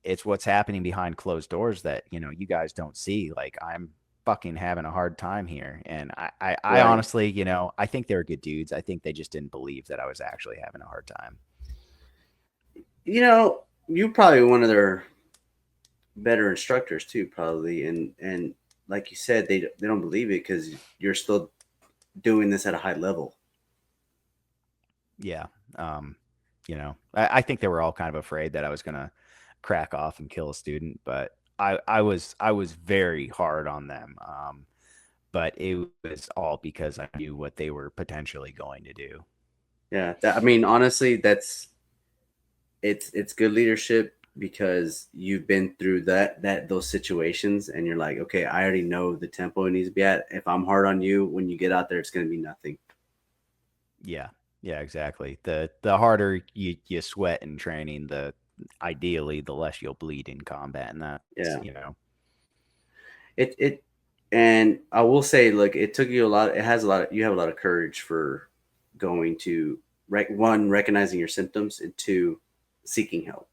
it's what's happening behind closed doors that you guys don't see. Like, I'm fucking having a hard time here, and I Right. honestly, I think they were good dudes. I think they just didn't believe that I was actually having a hard time. You're probably one of their better instructors too, probably, and like you said, they don't believe it because you're still doing this at a high level. Yeah. I think they were all kind of afraid that I was gonna crack off and kill a student, but I was very hard on them. But it was all because I knew what they were potentially going to do. Yeah, I mean, honestly, it's good leadership because you've been through those situations, and you're like, okay, I already know the tempo it needs to be at. If I'm hard on you when you get out there, it's going to be nothing. Yeah. Yeah, exactly. The harder you sweat in training, the ideally the less you'll bleed in combat, and that's, Yeah, it and I will say, look, it took you a lot. It has a lot. You have a lot of courage for going to one, recognizing your symptoms, and two, seeking help.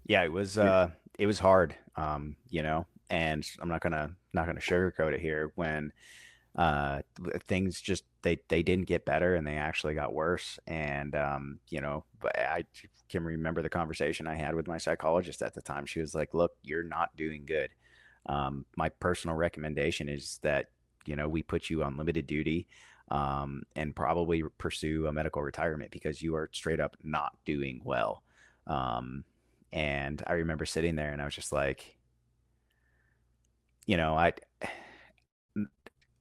yeah, it was hard, and I'm not gonna sugarcoat it here. When things just they didn't get better, and they actually got worse. And but I can remember the conversation I had with my psychologist at the time. She was like, look, you're not doing good. My personal recommendation is that we put you on limited duty, and probably pursue a medical retirement because you are straight up not doing well. Um, and I remember sitting there and I was just like, I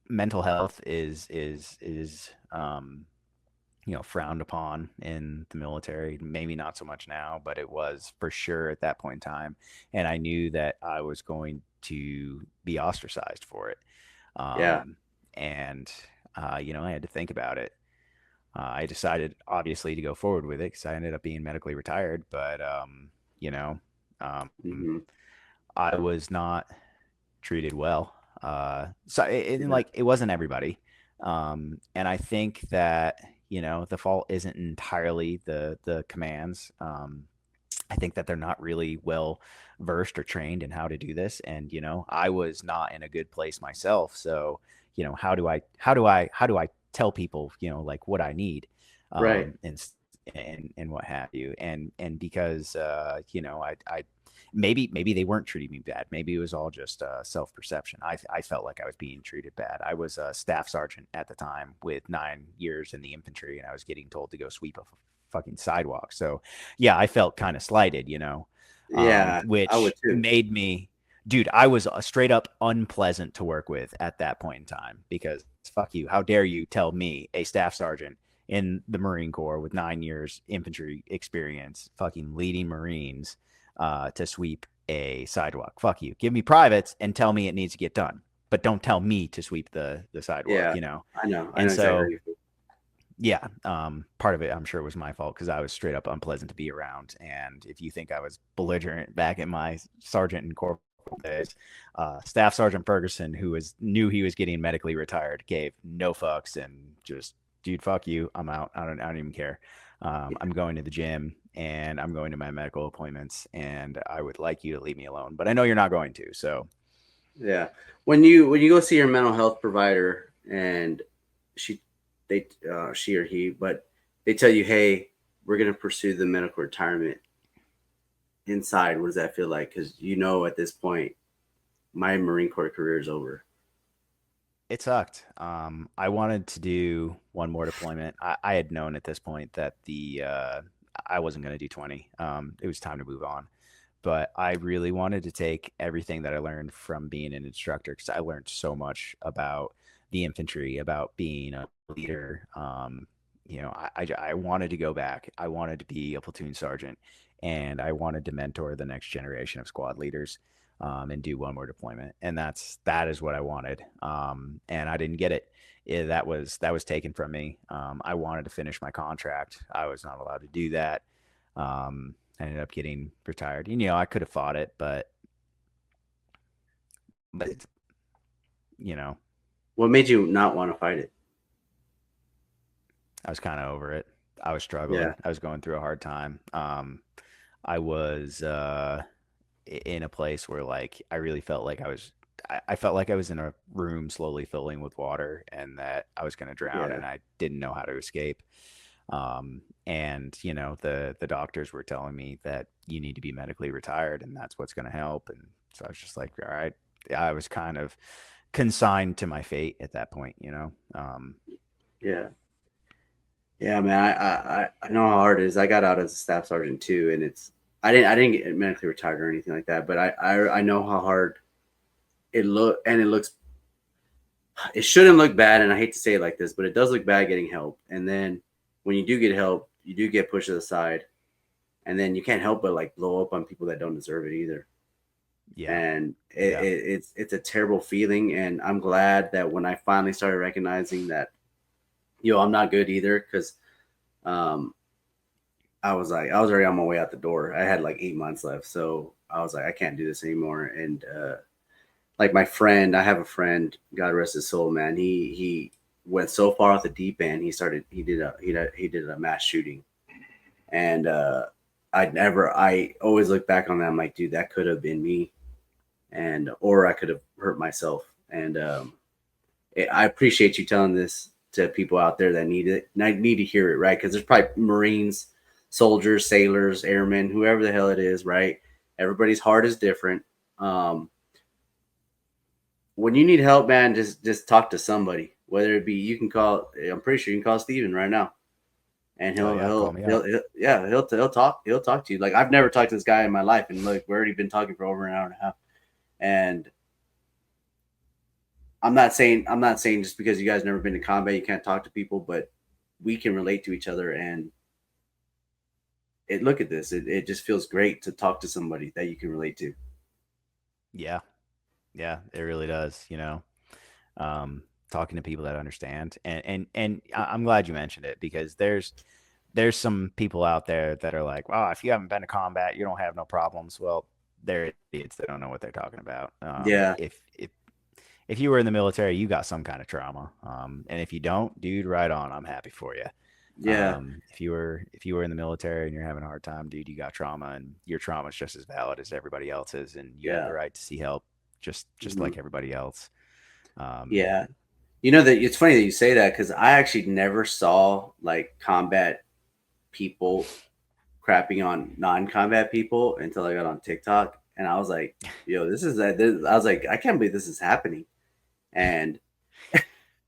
mental health is frowned upon in the military. Maybe not so much now, but it was for sure at that point in time. And I knew that I was going to be ostracized for it. Yeah. um, and I had to think about it. I decided obviously to go forward with it because I ended up being medically retired. But you know um, Hmm. I was not treated well. And Yeah. like, it wasn't everybody. And I think that, the fault isn't entirely the commands. I think that they're not really well versed or trained in how to do this. And, I was not in a good place myself. So, how do I tell people, like, what I need, Right. and what have you. And because, I maybe they weren't treating me bad. Maybe it was all just self perception. I felt like I was being treated bad. I was a staff sergeant at the time with 9 years in the infantry, and I was getting told to go sweep a fucking sidewalk. So yeah, I felt kind of slighted, Yeah, I would which too. made me, dude, I was straight up unpleasant to work with at that point in time because fuck you. How dare you tell me, a staff sergeant in the Marine Corps with 9 years infantry experience, fucking leading Marines, to sweep a sidewalk? Fuck you. Give me privates and tell me it needs to get done, but don't tell me to sweep the sidewalk, Yeah, I know. I And know exactly how so, you feel. yeah, part of it, I'm sure, was my fault because I was straight up unpleasant to be around. And if you think I was belligerent back in my sergeant and corporal days, Staff Sergeant Ferguson, knew he was getting medically retired, gave no fucks and just, dude, fuck you, I'm out. I don't even care. I'm going to the gym and I'm going to my medical appointments, and I would like you to leave me alone, but I know you're not going to. So Yeah. When you go see your mental health provider, and she she or he, but they tell you, hey, we're gonna pursue the medical retirement. Inside, what does that feel like? Because at this point, my Marine Corps career is over. it sucked. I wanted to do one more deployment. I had known at this point that I wasn't going to do 20. It was time to move on. But I really wanted to take everything that I learned from being an instructor because I learned so much about the infantry, about being a leader. I wanted to go back. I wanted to be a platoon sergeant, and I wanted to mentor the next generation of squad leaders, and do one more deployment. And that is what I wanted. And I didn't get it. That was taken from me. I wanted to finish my contract. I was not allowed to do that. I ended up getting retired. I could have fought it, but it's, you know, What made you not want to fight it? I was kind of over it. I was struggling. Yeah, I was going through a hard time. I was in a place where like I really felt like I felt like I was in a room slowly filling with water and that I was going to drown yeah, and I didn't know how to escape. And the doctors were telling me that you need to be medically retired and that's what's going to help. And so I was just like, all right. I was kind of consigned to my fate at that point. yeah, yeah, man. I know how hard it is. I got out as a staff sergeant too, and I didn't get medically retired or anything like that, but I know how hard it looks. It shouldn't look bad, and I hate to say it like this, but it does look bad getting help. And then when you do get help, you do get pushed to the side, and then you can't help but like blow up on people that don't deserve it either. Yeah. And Yeah. it's a terrible feeling. And I'm glad that when I finally started recognizing that, I'm not good either, because um, I was already on my way out the door. I had like 8 months left, so I was like, I can't do this anymore. And like my friend, I have a friend, God rest his soul, man. He went so far off the deep end. He did a mass shooting, and I always look back on that. I'm like, dude, that could have been me, and or I could have hurt myself. And I appreciate you telling this to people out there that need it. And I need to hear it, right? Because there's probably Marines, soldiers, sailors, airmen, whoever the hell it is, right? Everybody's heart is different. Um, when you need help, man, just talk to somebody. Whether it be you can call, I'm pretty sure you can call Steven right now, and Oh yeah. Call me up. he'll talk to you. Like I've never talked to this guy in my life, and look, we've already been talking for over an hour and a half. And I'm not saying just because you guys never been to combat you can't talk to people, but we can relate to each other. And look at this, it just feels great to talk to somebody that you can relate to. Yeah. Yeah. It really does. Talking to people that understand. And I'm glad you mentioned it because there's some people out there that are like, oh, if you haven't been to combat, you don't have no problems. Well, they're idiots. They don't know what they're talking about. Yeah, If you were in the military, you got some kind of trauma. And if you don't, dude, right on. I'm happy for you. yeah, If you were in the military and you're having a hard time, dude, you got trauma, and your trauma is just as valid as everybody else's, and you have the yeah, right to see help, just mhm, like everybody else. Um, yeah. You know that it's funny that you say that because I actually never saw like combat people crapping on non-combat people until I got on TikTok, and I was like, "Yo, I was like, I can't believe this is happening." And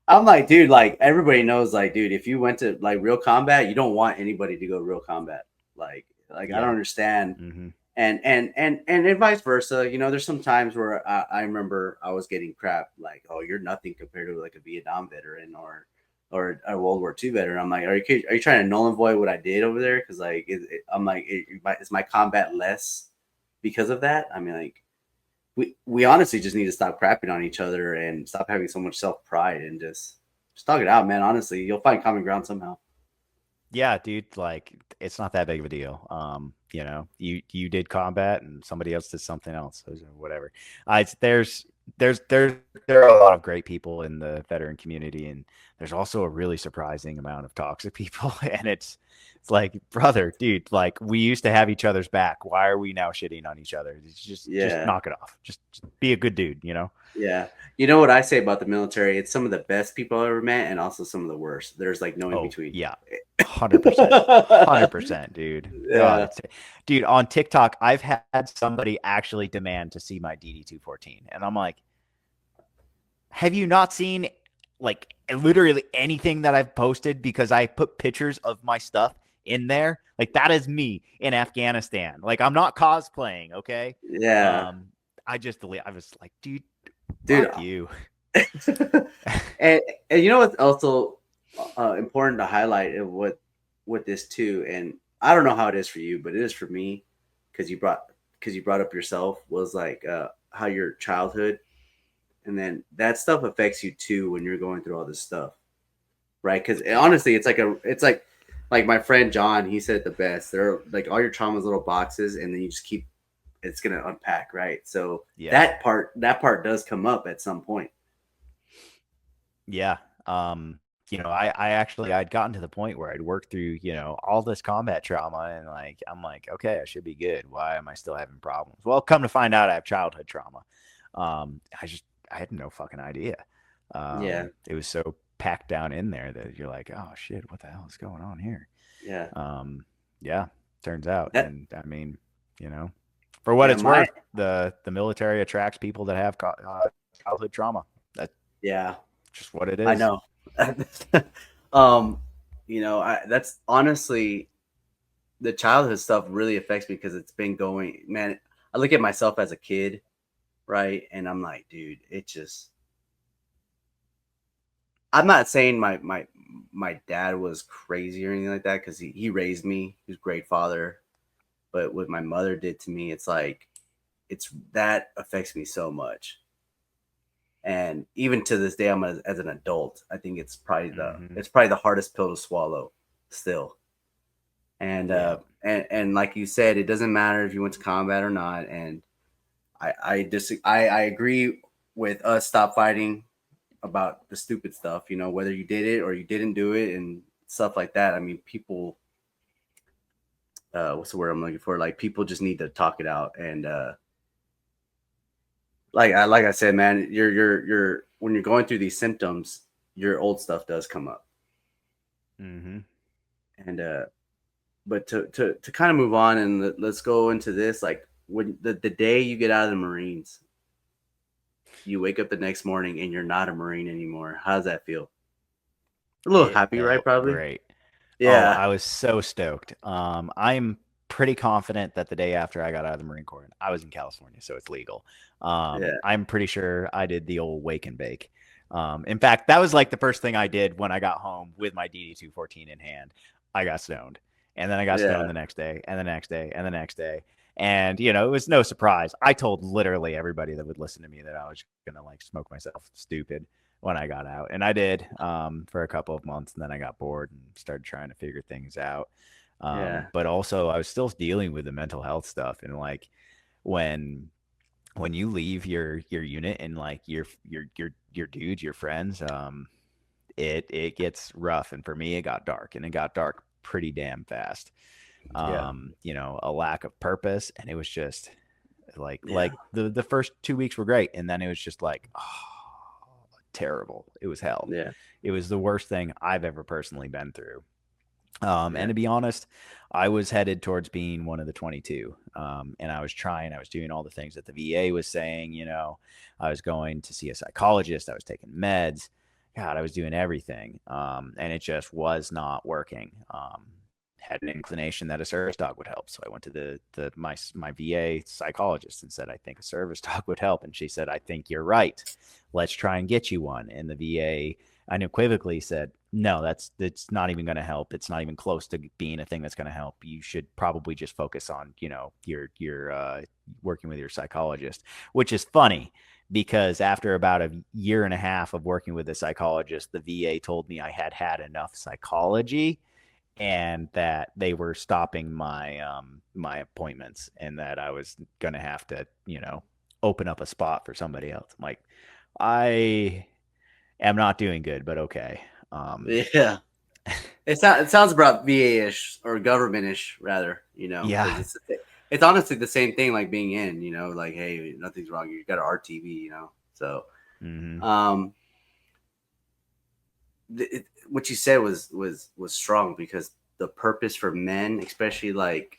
I'm like, dude, like everybody knows, like, dude, if you went to like real combat, you don't want anybody to go real combat. Like I don't yeah. understand. Hmm. And vice versa. There's some times where I remember I was getting crap like, oh, you're nothing compared to like a Vietnam veteran or a World War II veteran. I'm like, are you trying to null and void what I did over there? Because like, I'm like, is my combat less because of that? I mean, like, we honestly just need to stop crapping on each other and stop having so much self pride and just talk it out, man. Honestly, you'll find common ground somehow. Yeah, dude, like it's not that big of a deal. You did combat and somebody else did something else, or whatever. There's there are a lot of great people in the veteran community, and there's also a really surprising amount of toxic people. And it's like, brother, dude, like we used to have each other's back. Why are we now shitting on each other? It's just Yeah, knock it off. Just be a good dude. yeah. You know what I say about the military? It's some of the best people I've ever met, and also some of the worst. There's like no in Oh between. yeah, 100%, 100%, dude. God, Yeah, dude, on TikTok, I've had somebody actually demand to see my DD 214, and I'm like, have you not seen like literally anything that I've posted because I put pictures of my stuff in there? Like that is me in Afghanistan. Like I'm not cosplaying, okay? Yeah, Um, I was like, dude, dude. fuck you. and you know what's also important to highlight with this too, and I don't know how it is for you, but it is for me because you brought up yourself was like how your childhood, and then that stuff affects you too when you're going through all this stuff, right? Because Yeah. honestly, it's like my friend John, he said it the best. They're like all your traumas, little boxes, and then you just keep it's gonna unpack, right? So Yeah. that part does come up at some point. Yeah. I actually I'd gotten to the point where I'd worked through, all this combat trauma and like I'm like, okay, I should be good. Why am I still having problems? Well, come to find out I have childhood trauma. I had no fucking idea. Yeah, It was so packed down in there that you're like, oh shit, what the hell is going on here? yeah. Um, yeah, turns out. That And I mean, you know, for what yeah, it's my worth, the military attracts people that have childhood trauma. That's yeah, just what it I is. know. um, that's honestly the childhood stuff really affects me because it's been going, man. I look at myself as a kid, right? And I'm like, dude, it just I'm not saying my dad was crazy or anything like that because he raised me. He was a great father. But what my mother did to me, it's like it's that affects me so much. And even to this day, as an adult, I think Hmm. it's probably the hardest pill to swallow still. And Yeah. and like you said, it doesn't matter if you went to combat or not. And I agree with us stop fighting about the stupid stuff. Whether you did it or you didn't do it and stuff like that. I mean, people. What's the word I'm looking for? Like people just need to talk it out and like I said, man, you're when you're going through these symptoms, your old stuff does come up. Hmm. And but to kind of move on and let's go into this. Like when the day you get out of the Marines, you wake up the next morning and you're not a Marine anymore. How does that feel? A little It happy, right? felt Probably. great. Oh, Yeah, I was so stoked. I'm pretty confident that the day after I got out of the Marine Corps, and I was in California, so it's legal. yeah, I'm pretty sure I did the old wake and bake. In fact, that was like the first thing I did when I got home with my DD-214 in hand. I got stoned, and then I got yeah, stoned the next day, and the next day, and the next day. And it was no surprise. I told literally everybody that would listen to me that I was gonna like smoke myself stupid when I got out. And I did for a couple of months. And then I got bored and started trying to figure things out. yeah, But also, I was still dealing with the mental health stuff. And like when you leave your unit and like your dudes, your friends, it gets rough. And for me, it got dark, and it got dark pretty damn fast. yeah, A lack of purpose, and it was just yeah, the first 2 weeks were great, and then it was just like, terrible. It was hell. yeah, It was the worst thing I've ever personally been through. And yeah, to be honest, I was headed towards being one of the 22. And I was doing all the things that the VA was saying. I was going to see a psychologist, I was taking meds. God, I was doing everything. And it just was not working. Had an inclination that a service dog would help. So I went to my VA psychologist and said, I think a service dog would help. And she said, I think you're right. Let's try and get you one. And the VA unequivocally said, no, it's not even going to help. It's not even close to being a thing that's going to help. You should probably just focus on, your working with your psychologist, which is funny because after about a year and a half of working with a psychologist, the VA told me I had had enough psychology and that they were stopping my appointments and that I was going to have to, open up a spot for somebody else. I'm like, I am not doing good, but okay. Um, yeah. It sounds about VA-ish or government-ish rather, because yeah. it's honestly the same thing like being in, like hey, nothing's wrong. You got an RTV, So, Hmm. um, what you said was strong because the purpose for men, especially like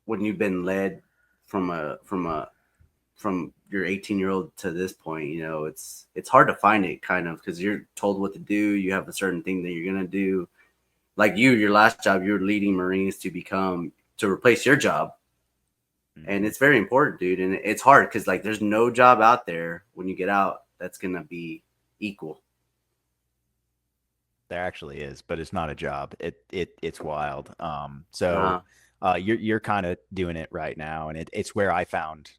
when you've been led from a from your 18-year-old to this point, it's hard to find it kind of because you're told what to do. You have a certain thing that you're gonna do. Like your last job, you're leading Marines to replace your job, and it's very important, dude. And it's hard because like there's no job out there when you get out that's gonna be equal. There actually is, but it's not a job. It's wild. Uh, You're kind of doing it right now, and it's where I found,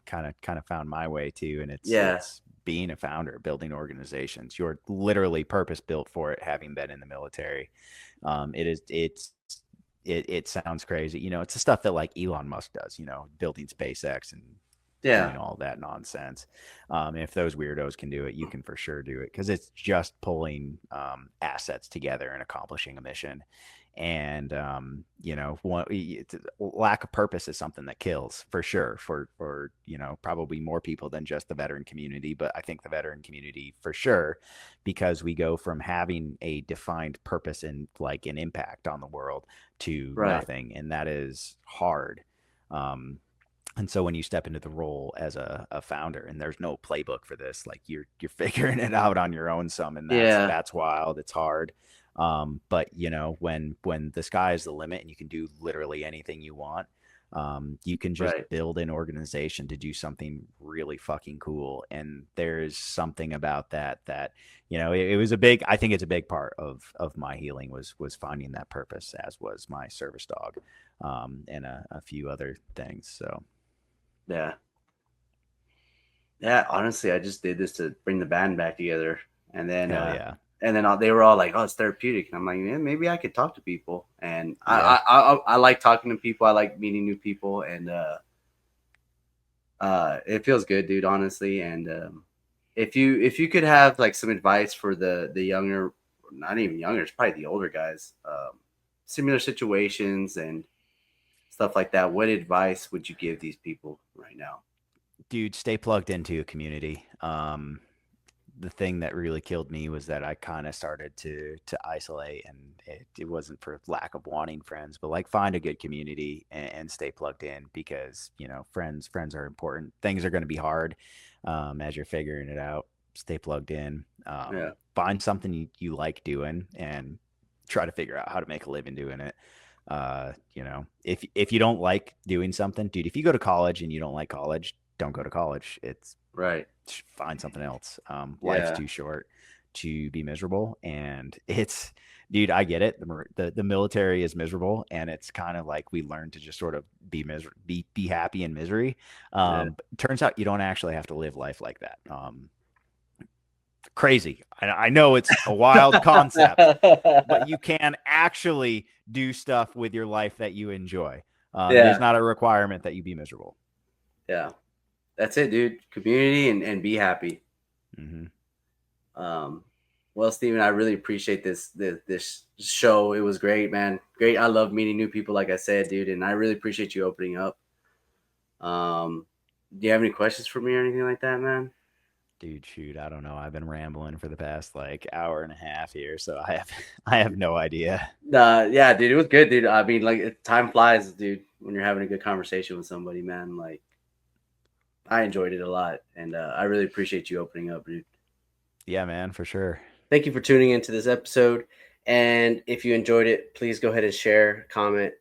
kind of found my way too. And yeah, it's being a founder, building organizations. You're literally purpose built for it, having been in the military. It sounds crazy. It's the stuff that like Elon Musk does. Building SpaceX and yeah, doing all that nonsense. If those weirdos can do it, you can for sure do it because it's just pulling assets together and accomplishing a mission. And lack of purpose is something that kills for sure for probably more people than just the veteran community. But I think the veteran community for sure, because we go from having a defined purpose and like an impact on the world to right, nothing, and that is hard. And so when you step into the role as a founder and there's no playbook for this, like you're figuring it out on your own some, and yeah, that's wild. It's hard. But when the sky is the limit and you can do literally anything you want, you can just right, build an organization to do something really fucking cool. And there's something about that, it was I think it's a big part of my healing was finding that purpose, as was my service dog, and a few other things. So. yeah. Yeah, honestly, I just did this to bring the band back together, and then Hell yeah. they were all like, "Oh, it's therapeutic," and I'm like, "Yeah, maybe I could talk to people." And Yeah. I like talking to people. I like meeting new people, and it feels good, dude. Honestly, and if you could have like some advice for the younger, not even younger, it's probably the older guys, similar situations and stuff like that, what advice would you give these people right now? Dude, stay plugged into a community. The thing that really killed me was that I kind of started to isolate, and it wasn't for lack of wanting friends, but like find a good community and stay plugged in, because friends are important. Things are going to be hard as you're figuring it out. Stay plugged in. Yeah, Find something you like doing and try to figure out how to make a living doing it. If you don't like doing something, dude, if you go to college and you don't like college, don't go to college. It's right. Find something else. Life's Yeah, too short to be miserable, and dude, I get it. The military is miserable, and it's kind of like we learn to just sort of be happy in misery. yeah. But it turns out you don't actually have to live life like that. Crazy. I know it's a wild concept, but you can actually do stuff with your life that you enjoy. It is Yeah, not a requirement that you be miserable. yeah. That's it, dude. Community and be happy. Mm-hmm. Um, well, Steven, I really appreciate this show. It was great, man. Great. I love meeting new people, like I said, dude, and I really appreciate you opening up. Do you have any questions for me or anything like that, man? Dude, shoot, I don't know. I've been rambling for the past like hour and a half here, so I have no idea. Yeah, dude, it was good, dude. I mean, like time flies, dude, when you're having a good conversation with somebody, man. Like I enjoyed it a lot, and I really appreciate you opening up, dude. Yeah, man, for sure. Thank you for tuning into this episode. And if you enjoyed it, please go ahead and share, comment.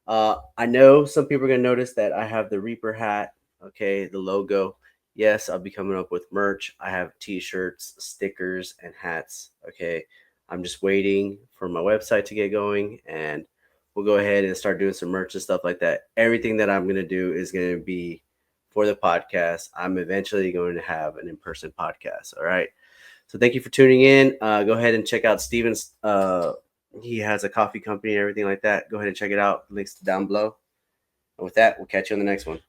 I know some people are going to notice that I have the Reaper hat, okay, the logo. Yes, I'll be coming up with merch. I have t shirts, stickers, and hats, okay. I'm just waiting for my website to get going, and we'll go ahead and start doing some merch and stuff like that. Everything that I'm going to do is going to be for the podcast. I'm eventually going to have an in person podcast, all right. So thank you for tuning in. Go ahead and check out Steven's. He has a coffee company and everything like that. Go ahead and check it out. Links down below. And with that, we'll catch you on the next one.